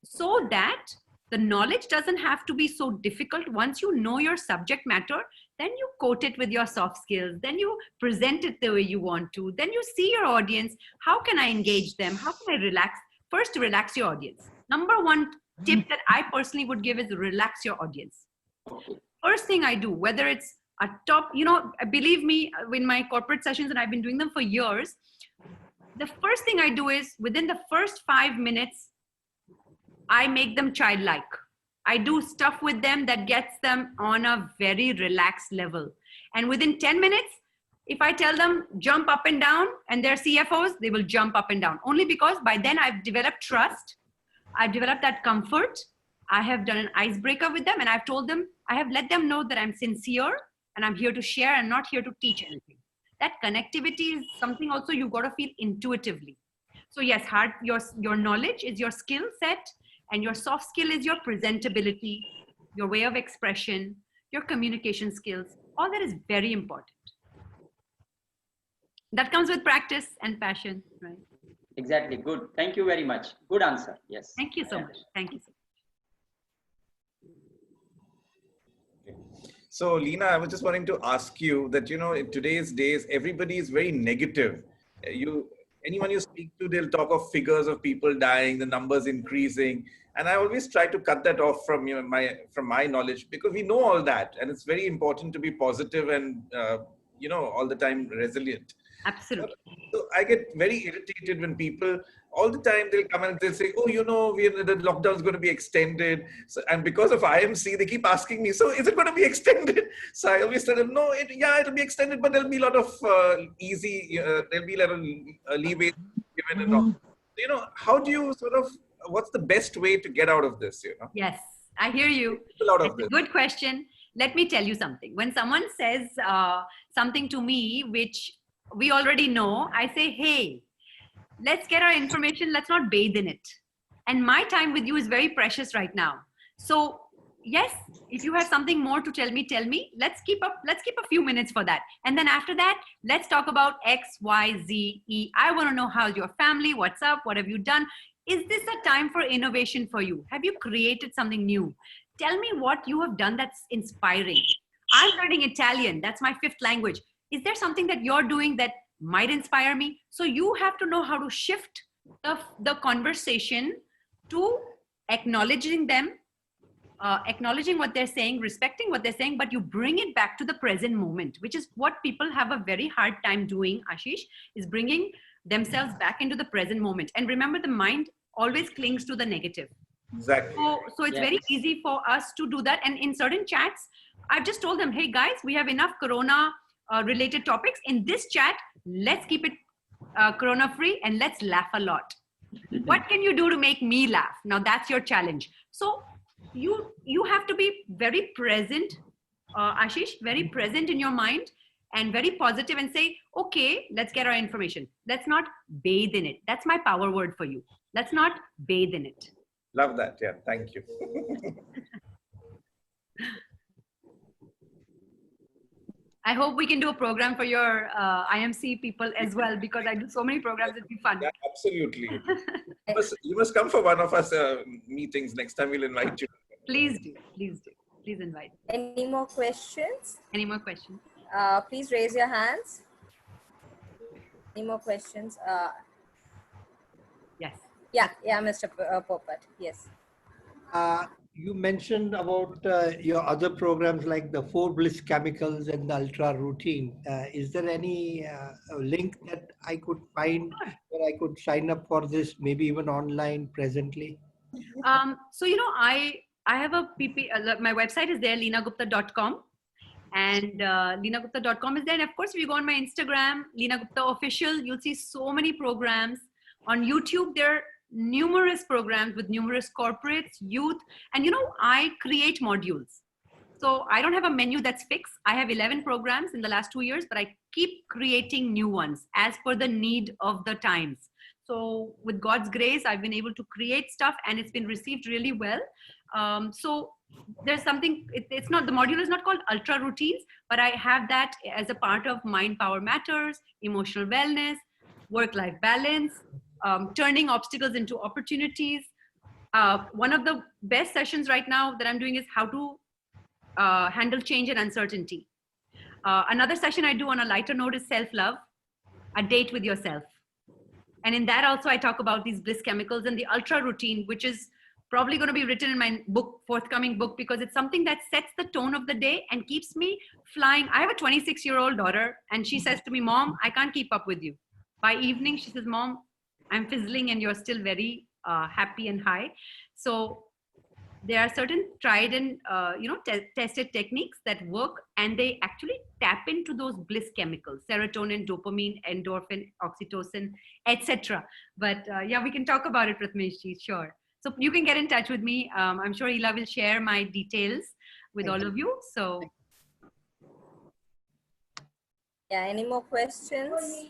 Speaker 4: so that the knowledge doesn't have to be so difficult. Once you know your subject matter, then you coat it with your soft skills, then you present it the way you want to, then you see your audience. How can I engage them? How can I relax? First, relax your audience. Number one tip that I personally would give is relax your audience. First thing I do, whether it's a top, believe me, in my corporate sessions, and I've been doing them for years, the first thing I do is within the first 5 minutes, I make them childlike. I do stuff with them that gets them on a very relaxed level. And within 10 minutes, if I tell them jump up and down and they're CFOs, they will jump up and down. Only because by then I've developed trust. I've developed that comfort. I have done an icebreaker with them, and I've told them, I have let them know that I'm sincere and I'm here to share and not here to teach anything. That connectivity is something also you've got to feel intuitively. So yes, your knowledge is your skill set, and your soft skill is your presentability, your way of expression, your communication skills. All that is very important. That comes with practice and passion, right?
Speaker 10: Exactly. Good. Thank you very much. Good answer. Yes.
Speaker 4: Thank you so much. Thank you so much.
Speaker 3: So, Leena, I was just wanting to ask you that, in today's days, everybody is very negative. Anyone you speak to, they'll talk of figures of people dying, the numbers increasing. And I always try to cut that off from my knowledge, because we know all that. And it's very important to be positive and, all the time resilient.
Speaker 4: Absolutely.
Speaker 3: So I get very irritated when people all the time, they'll come and they'll say, oh, the lockdown is going to be extended. So, and because of IMC, they keep asking me, so is it going to be extended? So I always tell them, no, it'll be extended, but there'll be a lot of there'll be a lot of leeway given and all. So, how do you what's the best way to get out of this?
Speaker 4: Yes, I hear you. That's a good question. Let me tell you something. When someone says something to me, which we already know, I say, hey, let's get our information. Let's not bathe in it. And my time with you is very precious right now. So yes, if you have something more to tell me, let's keep a few minutes for that. And then after that, let's talk about X, Y, Z, E. I want to know how's your family, what's up, what have you done? Is this a time for innovation for you? Have you created something new? Tell me what you have done that's inspiring. I'm learning Italian. That's my 5th language. Is there something that you're doing that might inspire me? So you have to know how to shift the conversation to acknowledging them, acknowledging what they're saying, respecting what they're saying, but you bring it back to the present moment, which is what people have a very hard time doing, Ashish, is bringing themselves back into the present moment. And remember, the mind always clings to the negative.
Speaker 3: Exactly.
Speaker 4: So it's very easy for us to do that. And in certain chats, I've just told them, hey guys, we have enough Corona related topics. In this chat, let's keep it Corona free and let's laugh a lot. What can you do to make me laugh? Now that's your challenge. So you have to be very present, Ashish, very present in your mind and very positive and say, okay, let's get our information. Let's not bathe in it. That's my power word for you. Let's not bathe in it.
Speaker 3: Love that. Yeah, thank you.
Speaker 4: I hope we can do a program for your IMC people as well, because I do so many programs. It'd be fun.
Speaker 3: Yeah, absolutely. You must come for one of us meetings next time. We'll invite you.
Speaker 4: Please do. Please do. Please invite.
Speaker 1: Any more questions?
Speaker 4: Any more questions?
Speaker 1: Please raise your hands. Any more questions?
Speaker 4: Yes.
Speaker 1: Yeah, Mr. Popat. Yes.
Speaker 6: You mentioned about your other programs like the 4 bliss chemicals and the ultra routine. Is there any link that I could find where I could sign up for this, maybe even online presently?
Speaker 4: So, you know, I have a PP, my website is there, leenagupta.com. And leenagupta.com is there. And of course, if you go on my Instagram, Leena Gupta Official, you'll see so many programs. On YouTube, there are numerous programs with numerous corporates, youth, and you know, I create modules. So I don't have a menu that's fixed. I have 11 programs in the last 2 years, but I keep creating new ones as per the need of the times. So with God's grace, I've been able to create stuff and it's been received really well. So there's something, it's not, the module is not called Ultra Routines, but I have that as a part of Mind Power Matters, emotional wellness, work-life balance, turning obstacles into opportunities. One of the best sessions right now that I'm doing is how to handle change and uncertainty. Another session I do on a lighter note is self-love, a date with yourself. And in that also I talk about these bliss chemicals and the ultra routine, which is probably going to be written in my book, forthcoming book, because it's something that sets the tone of the day and keeps me flying. I have a 26-year-old daughter and she says to me, Mom, I can't keep up with you. By evening, she says, Mom, I'm fizzling and you're still very happy and high. So there are certain tried and tested techniques that work, and they actually tap into those bliss chemicals: serotonin, dopamine, endorphin, oxytocin, etc. But yeah, we can talk about it, Prathameshji, sure. So you can get in touch with me. I'm sure Ila will share my details with all of you. So
Speaker 1: yeah, any more questions?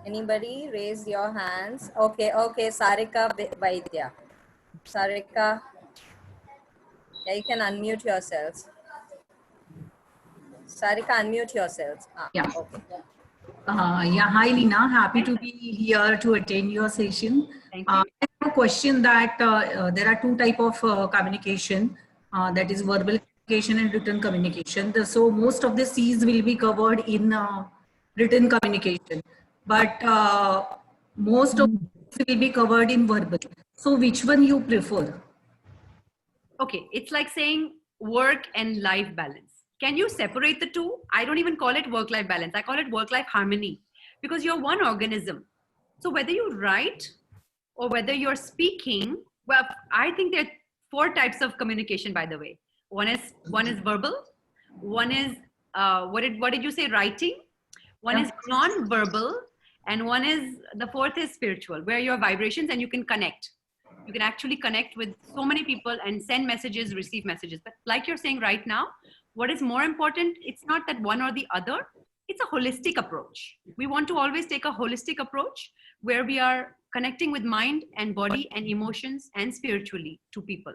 Speaker 1: Anybody raise your hands? Okay, Sarika Vaidya. Sarika, yeah, you can unmute yourselves. Sarika, unmute yourselves.
Speaker 11: Yeah.
Speaker 1: Okay.
Speaker 11: Yeah, hi Leena, happy to be here to attend your session.
Speaker 4: Thank you.
Speaker 11: I have a question that there are 2 types of communication, that is verbal communication and written communication. So most of the C's will be covered in written communication, but most of it will be covered in verbal. So which one you prefer?
Speaker 4: Okay, it's like saying work and life balance. Can you separate the two? I don't even call it work-life balance. I call it work-life harmony, because you're one organism. So whether you write or whether you're speaking, well, I think there are 4 types of communication, by the way. One is verbal. One is, what did you say, writing? One is non-verbal. And one is, the 4th is spiritual, where your vibrations and you can connect. You can actually connect with so many people and send messages, receive messages. But like you're saying right now, what is more important, it's not that one or the other, it's a holistic approach. We want to always take a holistic approach where we are connecting with mind and body and emotions and spiritually to people.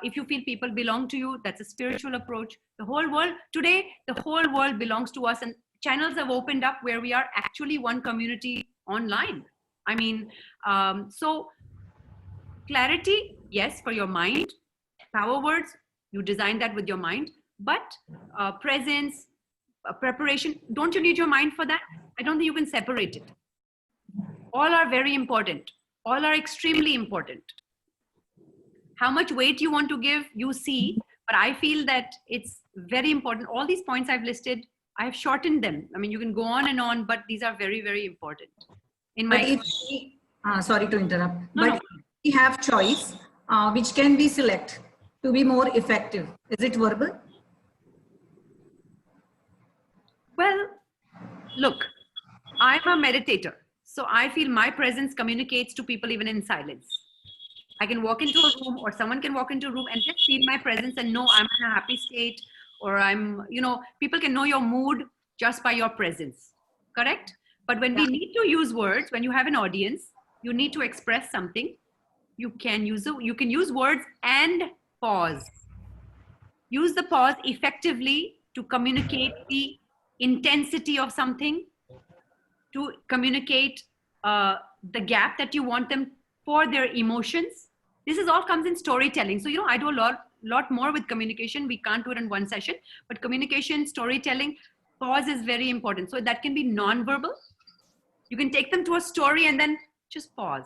Speaker 4: If you feel people belong to you, that's a spiritual approach. The whole world, today, the whole world belongs to us, and channels have opened up where we are actually one community online. I mean, so clarity, yes, for your mind. Power words, you design that with your mind. But presence, preparation, don't you need your mind for that? I don't think you can separate it. All are very important. All are extremely important. How much weight you want to give, you see, But I feel that it's very important. All these points I've listed, I've shortened them. I mean, you can go on and on, but these are very, very important. In
Speaker 11: But
Speaker 4: my
Speaker 11: if we, sorry to interrupt,
Speaker 4: No,
Speaker 11: but
Speaker 4: no.
Speaker 11: if we have choice, which can we select to be more effective? Is it verbal?
Speaker 4: Well, look, I'm a meditator. So I feel my presence communicates to people even in silence. I can walk into a room or someone can walk into a room and just feel my presence and know I'm in a happy state, or I'm, people can know your mood just by your presence. Correct? But when we need to use words, when you have an audience, you need to express something. You can use words and pause. Use the pause effectively to communicate the intensity of something, to communicate the gap that you want them for their emotions. This is all comes in storytelling. So, I do a lot more with communication. We can't do it in one session, but communication, storytelling, pause is very important. So that can be non-verbal. You can take them to a story and then just pause.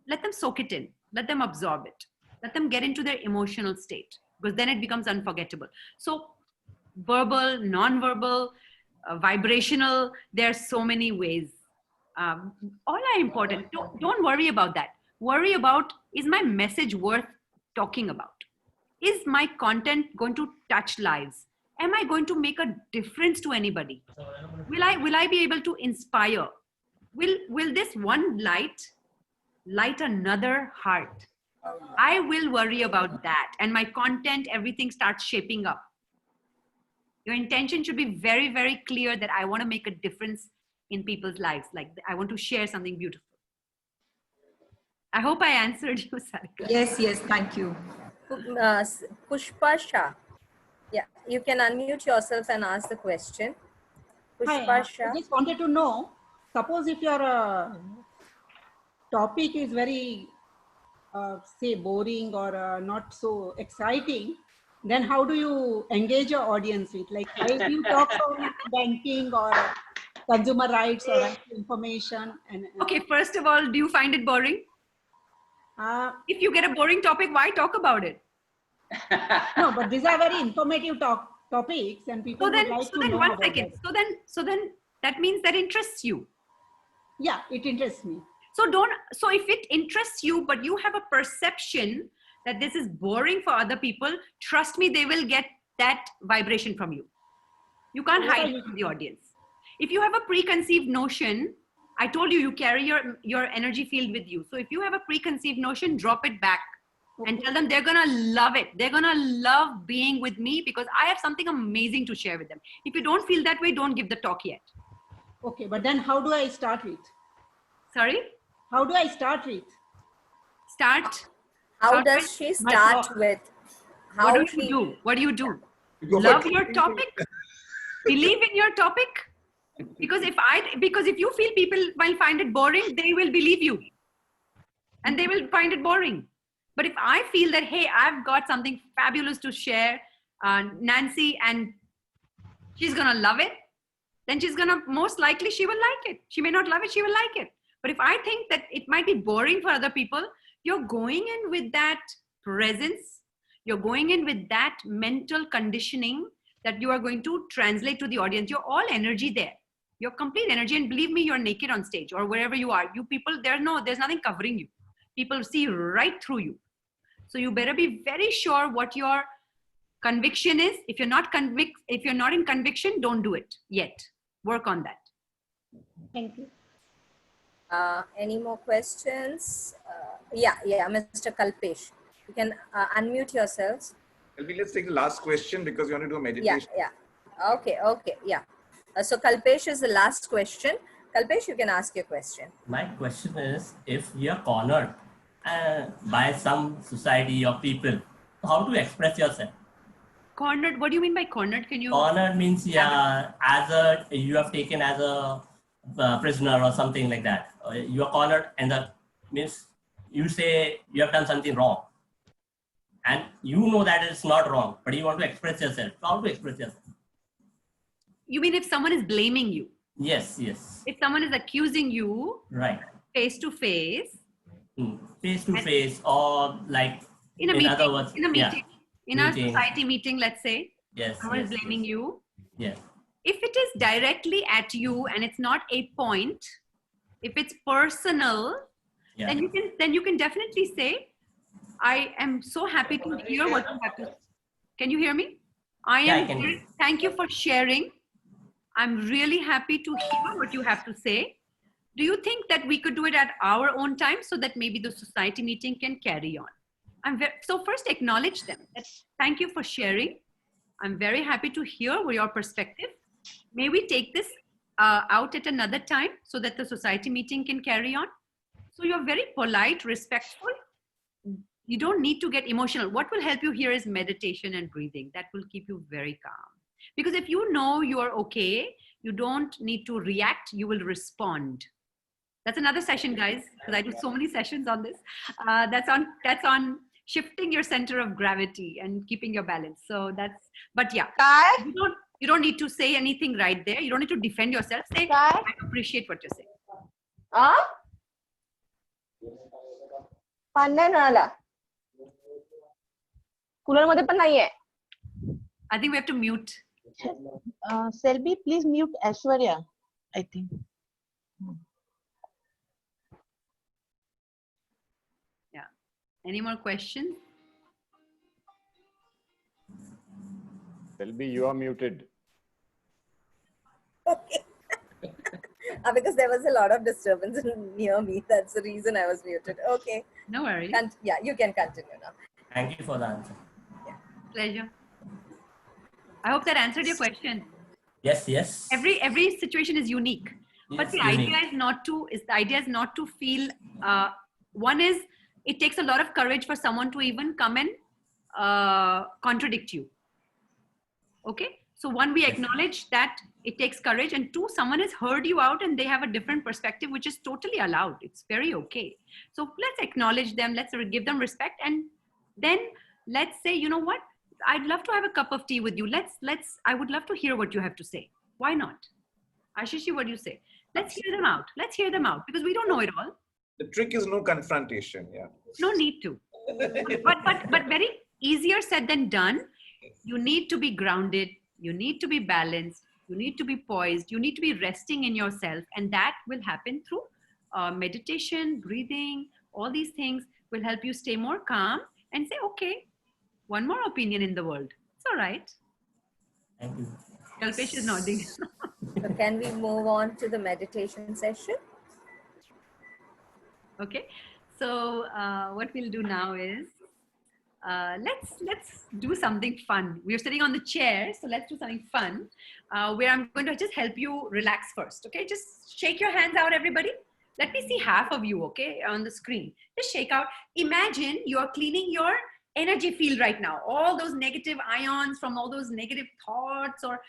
Speaker 4: Let them soak it in. Let them absorb it. Let them get into their emotional state, because then it becomes unforgettable. So verbal, non-verbal, vibrational, there are so many ways. All are important. Don't worry about that. Worry about, is my message worth talking about? Is my content going to touch lives? Am I going to make a difference to anybody? Will I be able to inspire? Will this one light another heart? I will worry about that, and my content, everything starts shaping up. Your intention should be very, very clear that I want to make a difference in people's lives. Like, I want to share something beautiful. I hope I answered you, Sarika.
Speaker 11: Yes, thank you.
Speaker 1: Pushpa Shah. Yeah, you can unmute yourself and ask the question. Pushpa
Speaker 12: Hi,
Speaker 1: Shah.
Speaker 12: I just wanted to know, suppose if your topic is very, say, boring or not so exciting, then how do you engage your audience with? Like, how do you talk about banking or consumer rights or information? And
Speaker 4: Okay, first of all, do you find it boring? If you get a boring topic, why talk about it?
Speaker 12: No, but these are very informative topics, and people would like to know about that.
Speaker 4: So then that means that interests you.
Speaker 12: Yeah, it interests me.
Speaker 4: So if it interests you, but you have a perception that this is boring for other people, trust me, they will get that vibration from you. You can't hide it from the audience. If you have a preconceived notion, I told you, you carry your energy field with you. So if you have a preconceived notion, drop it back and tell them they're going to love it. They're going to love being with me because I have something amazing to share with them. If you don't feel that way, don't give the talk yet.
Speaker 12: Okay, but then how do I start with?
Speaker 4: Sorry?
Speaker 12: How do I start with?
Speaker 1: How does she start with? How
Speaker 4: What do you do? What do you do? Love your topic? Believe in your topic? Because if you feel people will find it boring, they will believe you. And they will find it boring. But if I feel that, hey, I've got something fabulous to share, Nancy, and she's going to love it, then most likely she will like it. She may not love it, she will like it. But if I think that it might be boring for other people, you're going in with that presence, you're going in with that mental conditioning that you are going to translate to the audience. You're all energy there. You're complete energy, and believe me, you're naked on stage or wherever you are. You people, there's nothing covering you. People see right through you. So you better be very sure what your conviction is. If you're not in conviction, don't do it yet. Work on that.
Speaker 12: Thank you.
Speaker 1: Any more questions? Yeah, Mr. Kalpesh. You can unmute yourselves.
Speaker 3: Let's take the last question because we want to do a meditation.
Speaker 1: Yeah. Okay, yeah. So Kalpesh is the last question. Kalpesh, you can ask your question.
Speaker 13: My question is, if you're cornered by some society or people, how to express yourself?
Speaker 4: Cornered? What do you mean by cornered? Can you?
Speaker 13: Cornered means, you have taken as a prisoner or something like that. You are cornered, and that means you say you have done something wrong. And you know that it's not wrong, but you want to express yourself. How to express yourself?
Speaker 4: You mean if someone is blaming you?
Speaker 13: Yes.
Speaker 4: If someone is accusing you,
Speaker 13: right,
Speaker 4: face to face,
Speaker 13: face to face, or like
Speaker 4: in a meeting,
Speaker 13: other words,
Speaker 4: in a meeting. in our
Speaker 13: Meeting.
Speaker 4: society meeting, let's say,
Speaker 13: Yes.
Speaker 4: someone
Speaker 13: Yes.
Speaker 4: is blaming you.
Speaker 13: Yes.
Speaker 4: If it is directly at you and it's not a point, if it's personal,
Speaker 13: Yeah.
Speaker 4: then you can definitely say, I am so happy to hear what you have to say. Can you hear me?
Speaker 13: I can hear you.
Speaker 4: Thank you for sharing. I'm really happy to hear what you have to say. Do you think that we could do it at our own time so that maybe the society meeting can carry on? So first acknowledge them. Thank you for sharing. I'm very happy to hear your perspective. May we take this out at another time so that the society meeting can carry on? So you're very polite, respectful. You don't need to get emotional. What will help you here is meditation and breathing. That will keep you very calm. Because if you know you are okay, you don't need to react, you will respond. That's another session, guys, because I do so many sessions on this. That's on shifting your center of gravity and keeping your balance. So that's, but yeah, you don't need to say anything right there. You don't need to defend yourself. Say, I appreciate what you're saying. I think we have to mute.
Speaker 8: Selby, please mute Aishwarya, I think.
Speaker 4: Yeah. Any more questions?
Speaker 14: Selby, you are muted.
Speaker 1: Okay. Because there was a lot of disturbance near me. That's the reason I was muted. Okay.
Speaker 4: No worries.
Speaker 1: Yeah, you can continue now.
Speaker 13: Thank you for the answer.
Speaker 1: Yeah.
Speaker 4: Pleasure. I hope that answered your question.
Speaker 13: Yes, yes.
Speaker 4: Every situation is unique. But
Speaker 13: It's
Speaker 4: the
Speaker 13: unique.
Speaker 4: idea is not to feel, one is, it takes a lot of courage for someone to even come and contradict you. Okay. So one, we acknowledge that it takes courage, and two, someone has heard you out and they have a different perspective, which is totally allowed. It's very okay. So let's acknowledge them. Let's give them respect. And then let's say, you know what? I'd love to have a cup of tea with you. I would love to hear what you have to say. Why not? Ashish, what do you say? Let's hear them out. Let's hear them out because we don't know it all.
Speaker 3: The trick is no confrontation. Yeah.
Speaker 4: No need to. but very easier said than done. You need to be grounded. You need to be balanced. You need to be poised. You need to be resting in yourself. And that will happen through meditation, breathing. All these things will help you stay more calm and say, okay, one more opinion in the world. It's all right.
Speaker 13: Thank you.
Speaker 4: Kalpesh is nodding.
Speaker 1: So can we move on to the meditation session?
Speaker 4: Okay. So what we'll do now is, let's do something fun. We're sitting on the chair, so let's do something fun where I'm going to just help you relax first. Okay, just shake your hands out, everybody. Let me see half of you, okay, on the screen. Just shake out. Imagine you're cleaning your energy field right now. All those negative ions from all those negative thoughts or,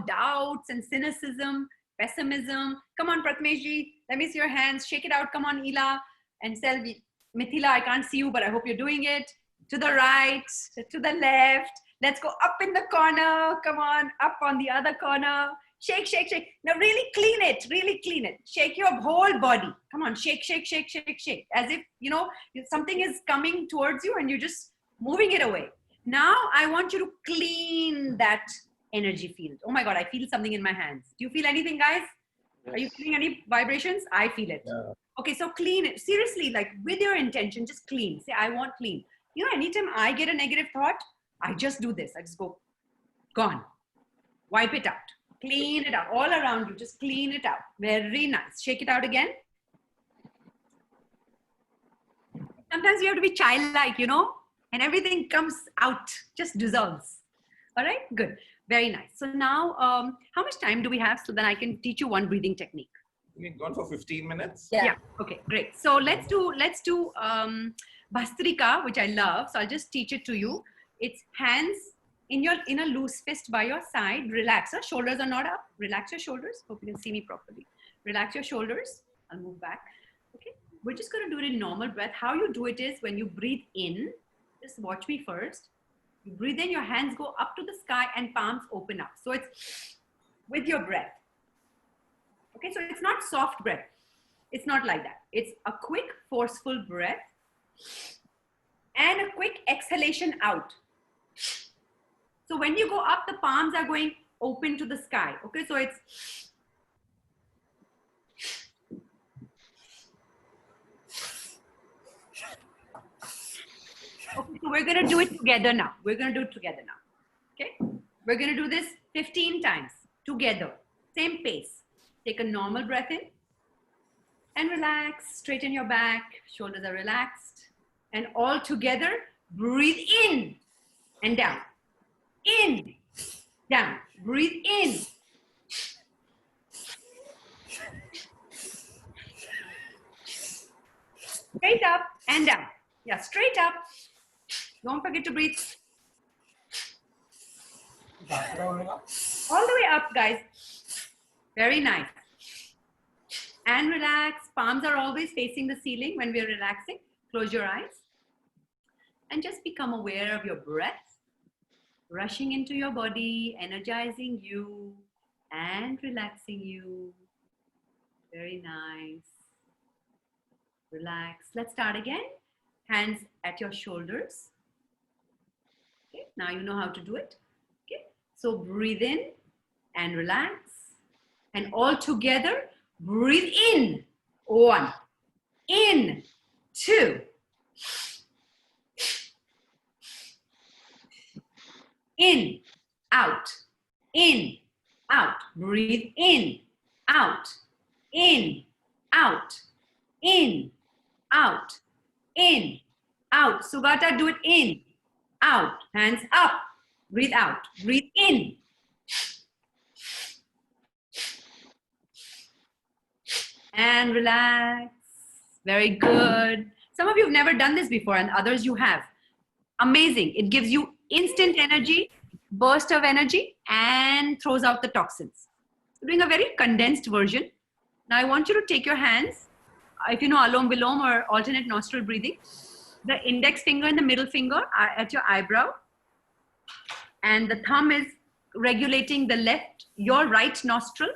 Speaker 4: doubts and cynicism, pessimism. Come on, Pratmeshji, let me see your hands. Shake it out. Come on, Ila and Selvi. Mithila, I can't see you, but I hope you're doing it. To the right, to the left. Let's go up in the corner. Come on, up on the other corner. Shake, shake, shake. Now really clean it, really clean it. Shake your whole body. Come on, shake, shake, shake, shake, shake. As if, something is coming towards you and you're just moving it away. Now I want you to clean that energy field. Oh my God, I feel something in my hands. Do you feel anything, guys? Yes. Are you feeling any vibrations? I feel it. Yeah. Okay, so clean it. Seriously, like with your intention, just clean. Say, I want clean. Anytime I get a negative thought, I just do this. I just go, gone. Wipe it out. Clean it out. All around you, just clean it out. Very nice. Shake it out again. Sometimes you have to be childlike, and everything comes out, just dissolves. All right, good. Very nice. So now, how much time do we have so that I can teach you one breathing technique?
Speaker 3: We've gone for 15 minutes.
Speaker 4: Yeah. Okay, great. So let's do Bhastrika, which I love. So I'll just teach it to you. It's hands in a loose fist by your side. Relax. Shoulders are not up. Relax your shoulders. Hope you can see me properly. Relax your shoulders. I'll move back. Okay. We're just going to do it in normal breath. How you do it is when you breathe in, just watch me first. You breathe in, your hands go up to the sky and palms open up. So it's with your breath. Okay. So it's not soft breath. It's not like that. It's a quick, forceful breath and a quick exhalation out. So when you go up, the palms are going open to the sky. Okay, so it's okay, so we're going to do it together now. We're going to do it together now. Okay, we're going to do this 15 times together. Same pace. Take a normal breath in and relax. Straighten your back. Shoulders are relaxed. And all together, breathe in and down. In, down. Breathe in. Straight up and down. Yeah, straight up. Don't forget to breathe. All the way up, guys. Very nice. And relax. Palms are always facing the ceiling when we're relaxing. Close your eyes. And just become aware of your breath. Rushing into your body, energizing you and relaxing you. Very nice. Relax. Let's start again. Hands at your shoulders. Okay, now you know how to do it. Okay, so breathe in and relax. And all together, breathe in. 1, in, 2, in, out, in, out. Breathe in, out, in, out, in, out, in, out. Sugata, do it in, out, hands up, breathe out, breathe in. And relax. Very good. Some of you have never done this before and others you have. Amazing. It gives you instant energy, burst of energy, and throws out the toxins. We're doing a very condensed version. Now I want you to take your hands, if you know Alom Vilom or alternate nostril breathing, the index finger and the middle finger are at your eyebrow, and the thumb is regulating the left, your right nostril,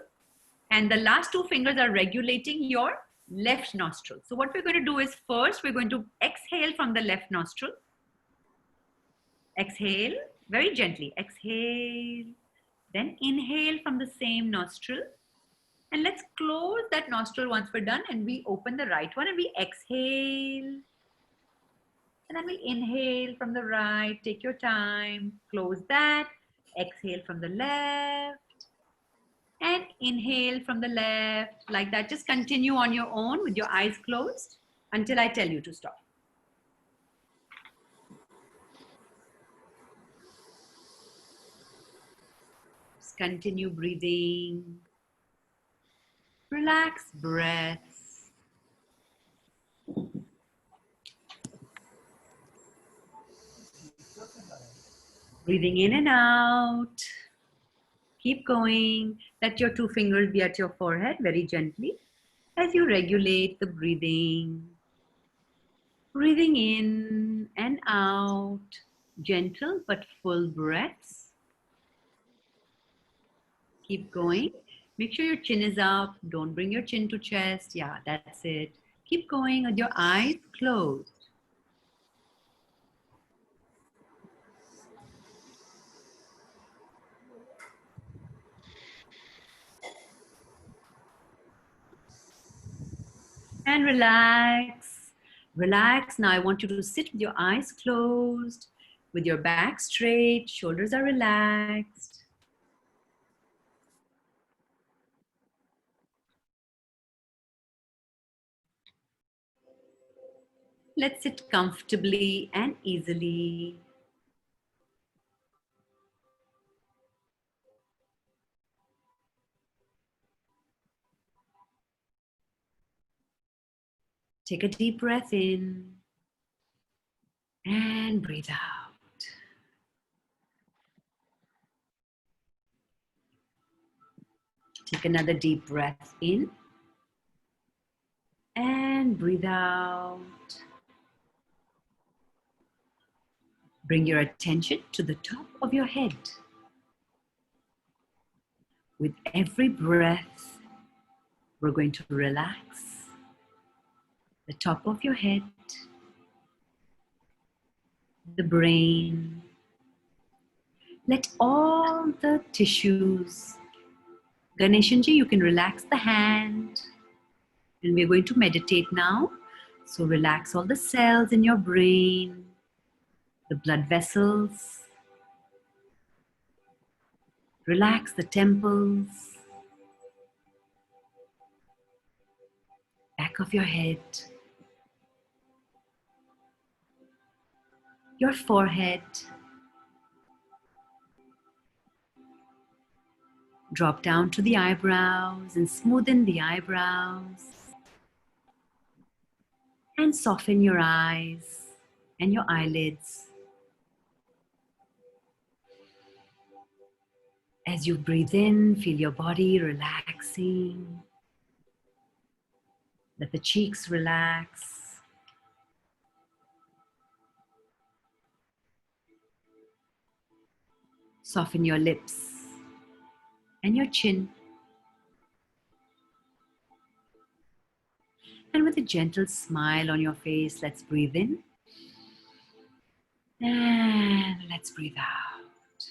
Speaker 4: and the last 2 fingers are regulating your left nostril. So what we're going to do is first we're going to exhale from the left nostril. Exhale very gently. Exhale. Then inhale from the same nostril. And let's close that nostril once we're done, and we open the right one and we exhale. And then we inhale from the right. Take your time. Close that. Exhale from the left. And inhale from the left. Like that. Just continue on your own with your eyes closed until I tell you to stop. Just continue breathing. Relax breaths. Breathing in and out. Keep going. Let your 2 fingers be at your forehead very gently as you regulate the breathing. Breathing in and out. Gentle but full breaths. Keep going. Make sure your chin is up. Don't bring your chin to chest. Yeah, that's it. Keep going with your eyes closed. And relax. Relax. Now I want you to sit with your eyes closed, with your back straight, shoulders are relaxed. Let's sit comfortably and easily. Take a deep breath in and breathe out. Take another deep breath in and breathe out. Bring your attention to the top of your head. With every breath, we're going to relax the top of your head, the brain, Let all the tissues, Ganeshanji, you can relax the hand. And we're going to meditate now. So relax all the cells in your brain, the blood vessels. Relax the temples, back of your head, your forehead. Drop down to the eyebrows and smoothen the eyebrows. And soften your eyes and your eyelids. As you breathe in, feel your body relaxing. Let the cheeks relax. Soften your lips and your chin. And with a gentle smile on your face, let's breathe in. And let's breathe out.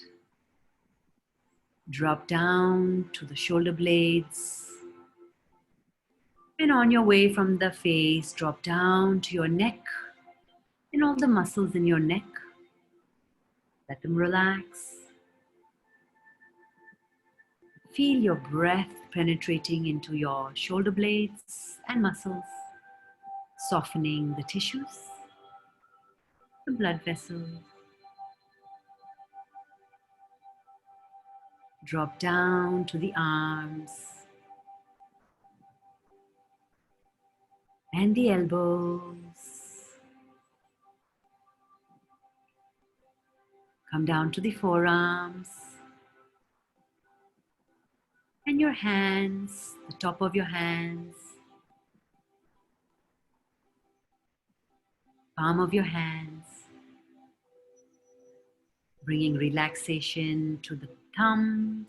Speaker 4: Drop down to the shoulder blades. And on your way from the face, drop down to your neck and all the muscles in your neck. Let them relax. Feel your breath penetrating into your shoulder blades and muscles, softening the tissues, the blood vessels. Drop down to the arms and the elbows. Come down to the forearms and your hands, the top of your hands, palm of your hands, bringing relaxation to the thumbs,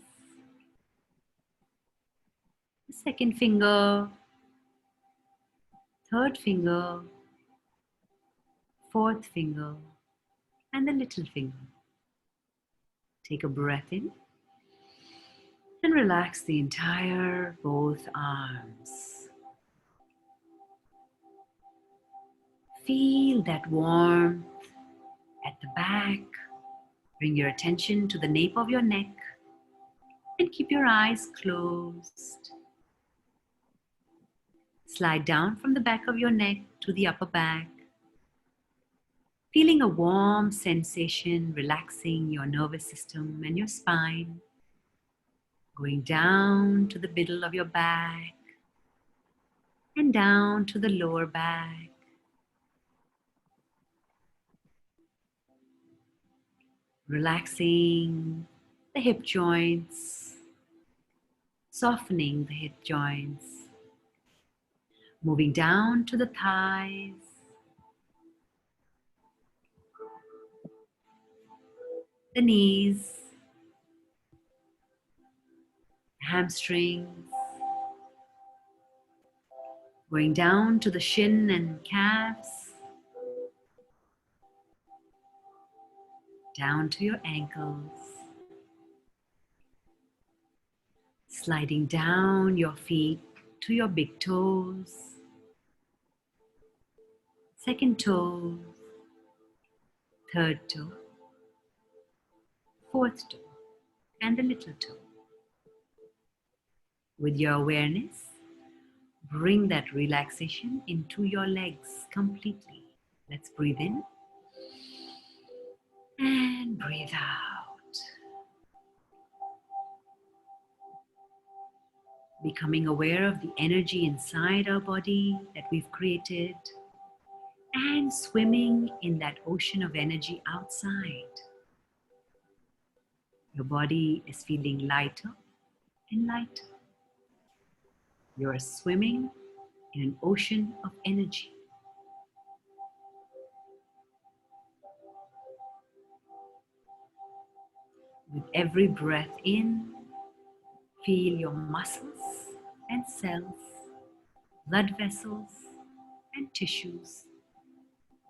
Speaker 4: the second finger, third finger, fourth finger, and the little finger. Take a breath in and relax the entire both arms. Feel that warmth at the back. Bring your attention to the nape of your neck and keep your eyes closed. Slide down from the back of your neck to the upper back, feeling a warm sensation relaxing your nervous system and your spine, going down to the middle of your back and down to the lower back. Relaxing the hip joints, softening the hip joints, moving down to the thighs, the knees, hamstrings, going down to the shin and calves, down to your ankles, sliding down your feet to your big toes, second toe, third toe, fourth toe, and the little toe. With your awareness, bring that relaxation into your legs completely. Let's breathe in and breathe out. Becoming aware of the energy inside our body that we've created and swimming in that ocean of energy outside. Your body is feeling lighter and lighter. You are swimming in an ocean of energy. With every breath in, feel your muscles and cells, blood vessels and tissues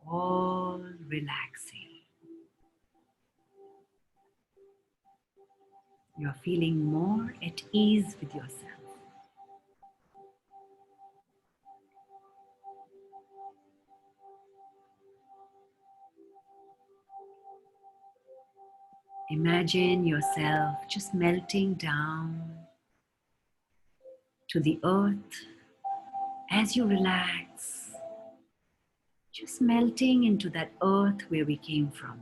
Speaker 4: all relaxing. You're feeling more at ease with yourself. Imagine yourself just melting down to the earth as you relax, just melting into that earth where we came from,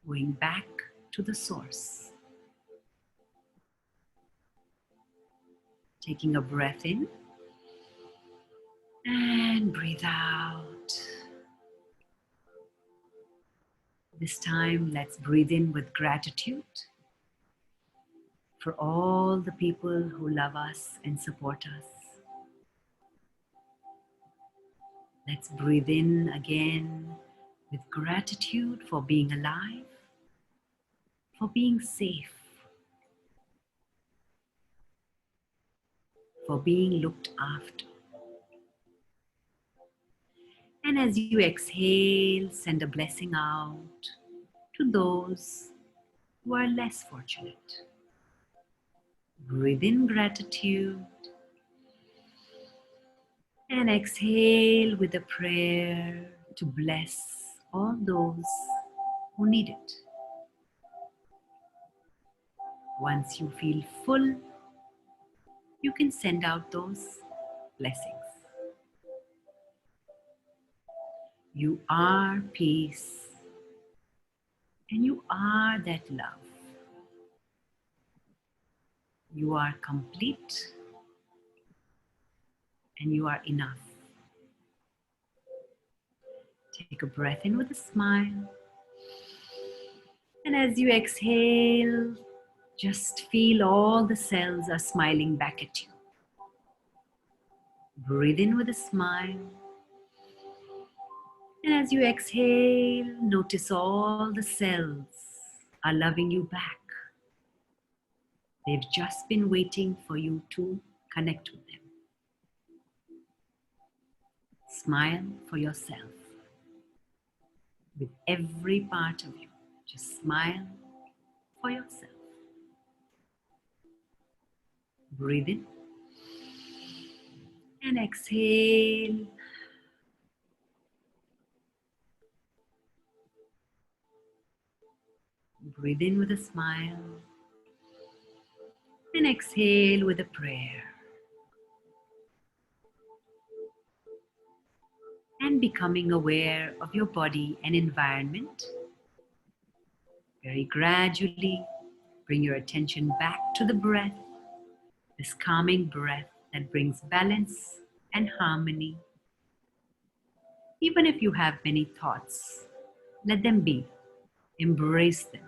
Speaker 4: going back to the source. Taking a breath in and breathe out. This time, let's breathe in with gratitude for all the people who love us and support us. Let's breathe in again with gratitude for being alive, for being safe, for being looked after. And as you exhale, send a blessing out to those who are less fortunate. Breathe in gratitude and exhale with a prayer to bless all those who need it. Once you feel full, you can send out those blessings. You are peace, and you are that love. You are complete, and you are enough. Take a breath in with a smile. And as you exhale, just feel all the cells are smiling back at you. Breathe in with a smile. And as you exhale, notice all the cells are loving you back. They've just been waiting for you to connect with them. Smile for yourself. With every part of you, just smile for yourself. Breathe in and exhale. Breathe in with a smile and exhale with a prayer. And becoming aware of your body and environment, very gradually bring your attention back to the breath, this calming breath that brings balance and harmony. Even if you have many thoughts, let them be. Embrace them.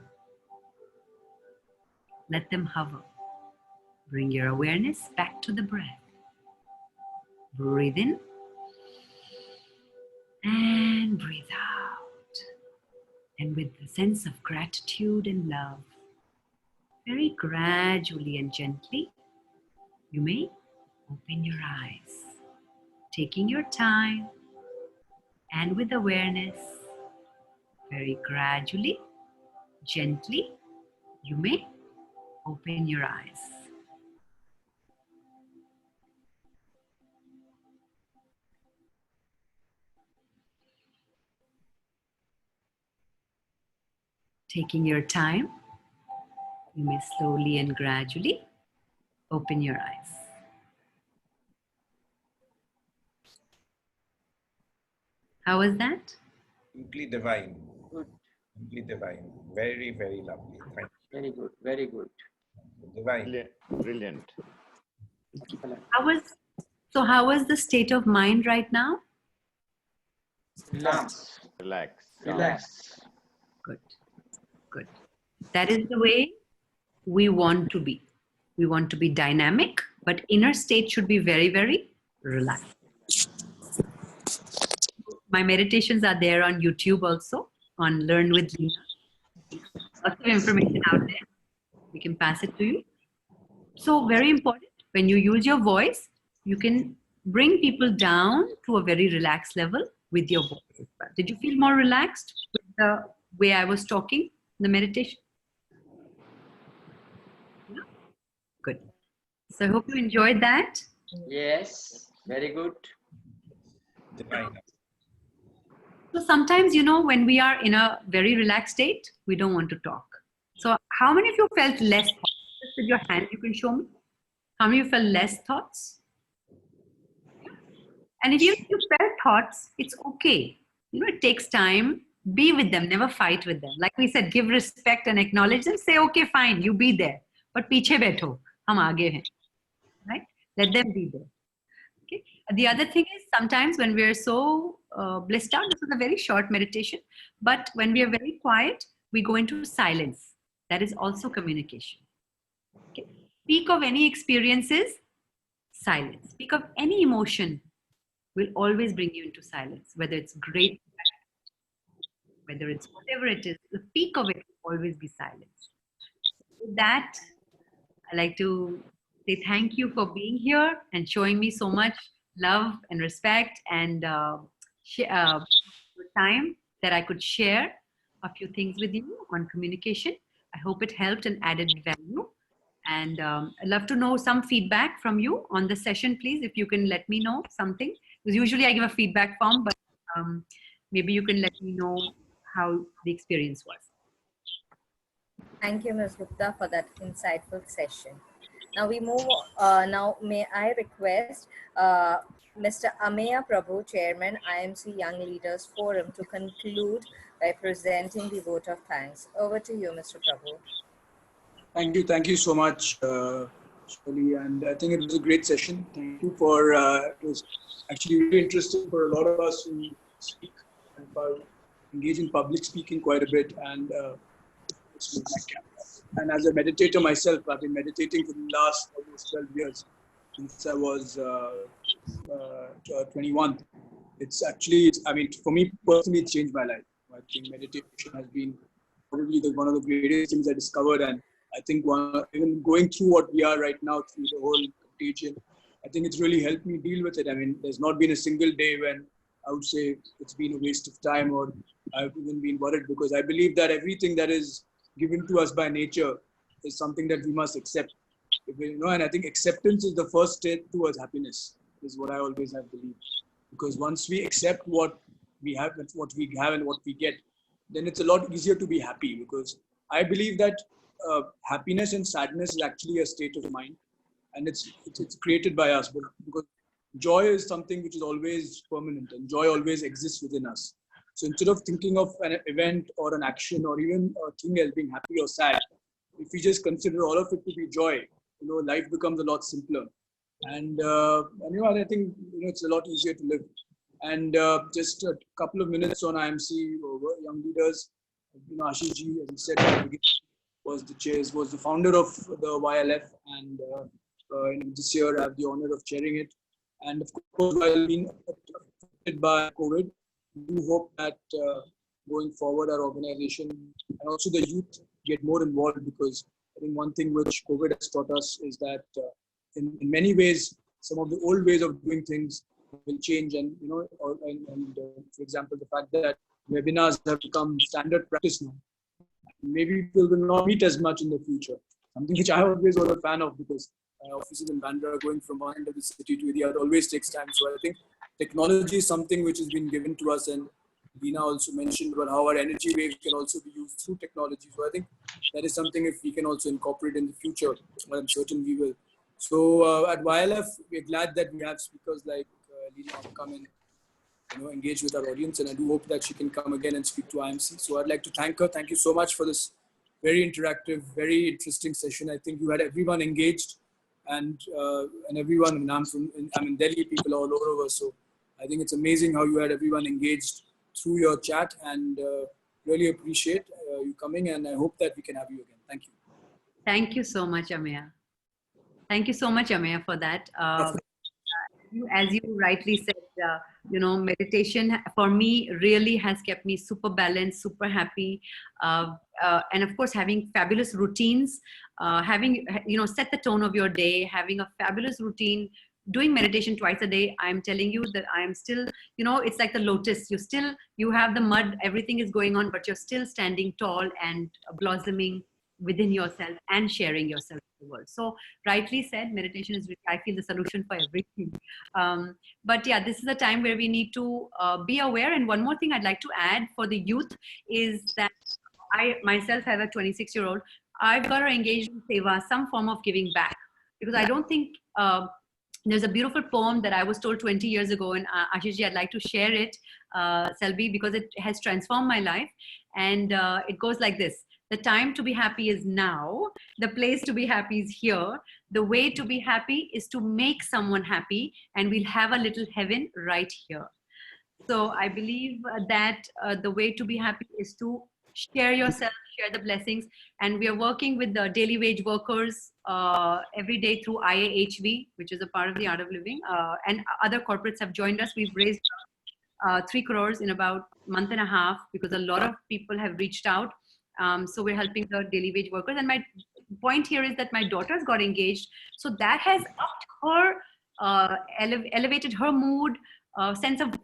Speaker 4: Let them hover. Bring your awareness back to the breath. Breathe in and breathe out. And with the sense of gratitude and love, very gradually and gently, you may open your eyes, taking your time and with awareness, very gradually, gently, you may open your eyes. Taking your time, you may slowly and gradually open your eyes. How was that?
Speaker 3: Simply divine. Simply divine. Very, very lovely. Thank you.
Speaker 10: Very good. Very good.
Speaker 3: Divine.
Speaker 14: Brilliant.
Speaker 4: How was the state of mind right now?
Speaker 10: Relax.
Speaker 14: Relax.
Speaker 10: Relax.
Speaker 4: Good. Good. That is the way we want to be. We want to be dynamic, but inner state should be very, very relaxed. My meditations are there on YouTube also, on Learn with Leena. Lots of information out there. We can pass it to you. So very important, when you use your voice, you can bring people down to a very relaxed level with your voice. Did you feel more relaxed with the way I was talking in the meditation? Good. So I hope you enjoyed that.
Speaker 10: Yes, very good.
Speaker 3: Divine.
Speaker 4: So sometimes, when we are in a very relaxed state, we don't want to talk. So how many of you felt less thoughts? Just with your hand, you can show me. How many of you felt less thoughts? And if you felt thoughts, it's okay. It takes time. Be with them, never fight with them. Like we said, give respect and acknowledge them. Say, okay, fine, you be there. But piche baitho, hum aage hain. Right? Let them be there. Okay. The other thing is sometimes when we're so blissed out, this is a very short meditation, but when we are very quiet, we go into silence. That is also communication. Okay. Speak of any experiences, silence. Speak of any emotion, will always bring you into silence, whether it's great, whether it's whatever it is, the peak of it will always be silence. With that, I'd like to say thank you for being here and showing me so much love and respect and time that I could share a few things with you on communication. I hope it helped and added value. And I'd love to know some feedback from you on the session, please, if you can let me know something. Because usually I give a feedback form, but maybe you can let me know how the experience was.
Speaker 1: Thank you, Ms. Gupta, for that insightful session. Now we move, now may I request Mr. Ameya Prabhu, Chairman, IMC Young Leaders Forum, to conclude by presenting the vote of thanks. Over to you, Mr. Prabhu.
Speaker 14: Thank you so much, Shirley, and I think it was a great session. Thank you for, it was actually really interesting for a lot of us who speak and engage in public speaking quite a bit, and as a meditator myself, I've been meditating for the last almost 12 years, since I was 21. I mean, for me personally, it changed my life. I think meditation has been probably one of the greatest things I discovered, and I think even going through what we are right now through the whole contagion, I think it's really helped me deal with it. I mean, there's not been a single day when I would say it's been a waste of time or I've even been worried, because I believe that everything that is given to us by nature is something that we must accept. And I think acceptance is the first step towards happiness, is what I always have believed. Because once we accept what we have and what we get, then it's a lot easier to be happy, because I believe that happiness and sadness is actually a state of mind, and it's created by us. But because joy is something which is always permanent, and joy always exists within us. So instead of thinking of an event or an action or even a thing as being happy or sad, if we just consider all of it to be joy, life becomes a lot simpler. And I think it's a lot easier to live. And just a couple of minutes on IMC Young Leaders. Ashish ji, as he said, was the founder of the YLF, and this year I have the honor of chairing it. And of course, while being affected by COVID, we do hope that going forward, our organization and also the youth get more involved, because I think one thing which COVID has taught us is that in many ways, some of the old ways of doing things will change. And, for example, the fact that webinars have become standard practice now. Maybe people will not meet as much in the future. Something which I always was a fan of, because offices in Bandra going from one end of the city to the other always takes time. So I think technology is something which has been given to us, and Leena also mentioned about how our energy waves can also be used through technology. So I think that is something if we can also incorporate in the future, I'm certain we will. So at YLF, we're glad that we have speakers like Leena come and engage with our audience, and I do hope that she can come again and speak to IMC. So I'd like to thank her. Thank you so much for this very interactive, very interesting session. I think you had everyone engaged, and everyone. And I'm in Delhi, people all over. So I think it's amazing how you had everyone engaged through your chat, and really appreciate you coming. And I hope that we can have you again. Thank you.
Speaker 4: Thank you so much, Ameya. Thank you so much, Ameya, for that. As you rightly said, meditation for me really has kept me super balanced, super happy. And of course, having fabulous routines, having, set the tone of your day, having a fabulous routine, doing meditation twice a day. I'm telling you that I'm still, it's like the lotus. You have the mud, everything is going on, but you're still standing tall and blossoming within yourself and sharing yourself with the world. So rightly said, meditation is, I feel, the solution for everything. But yeah, this is a time where we need to be aware. And one more thing I'd like to add for the youth is that I myself have a 26-year-old. I've got her engaged in seva, some form of giving back, because I don't think there's a beautiful poem that I was told 20 years ago, and Ashishji, I'd like to share it, Selvi, because it has transformed my life. And it goes like this: the time to be happy is now. The place to be happy is here. The way to be happy is to make someone happy, and we'll have a little heaven right here. So I believe that the way to be happy is to share yourself, share the blessings. And we are working with the daily wage workers every day through IAHV, which is a part of the Art of Living. And other corporates have joined us. We've raised 3 crores in about a month and a half because a lot of people have reached out. So we're helping the daily wage workers. And my point here is that my daughter's got engaged. So that has upped her, elevated her mood, sense of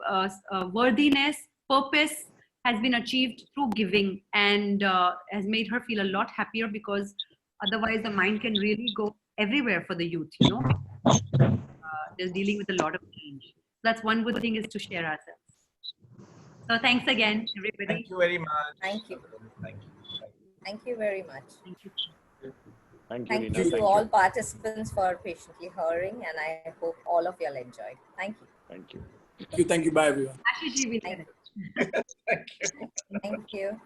Speaker 4: worthiness, purpose has been achieved through giving, and has made her feel a lot happier, because otherwise the mind can really go everywhere for the youth, you know. They're dealing with a lot of change. That's one good thing, is to share ourselves. So thanks again, everybody.
Speaker 3: Thank you very much.
Speaker 1: Thank you.
Speaker 3: Thank you.
Speaker 1: Thank you very much.
Speaker 4: Thank you.
Speaker 15: Thank you,
Speaker 1: Thank
Speaker 15: Leena.
Speaker 1: you to
Speaker 15: Thank
Speaker 1: all
Speaker 15: you.
Speaker 1: participants for patiently hearing, and I hope all of you all enjoyed. Thank you.
Speaker 15: Thank you.
Speaker 14: Thank you. Bye, everyone.
Speaker 4: Ashishji, we'll
Speaker 1: Thank
Speaker 4: get it.
Speaker 1: you. Thank you.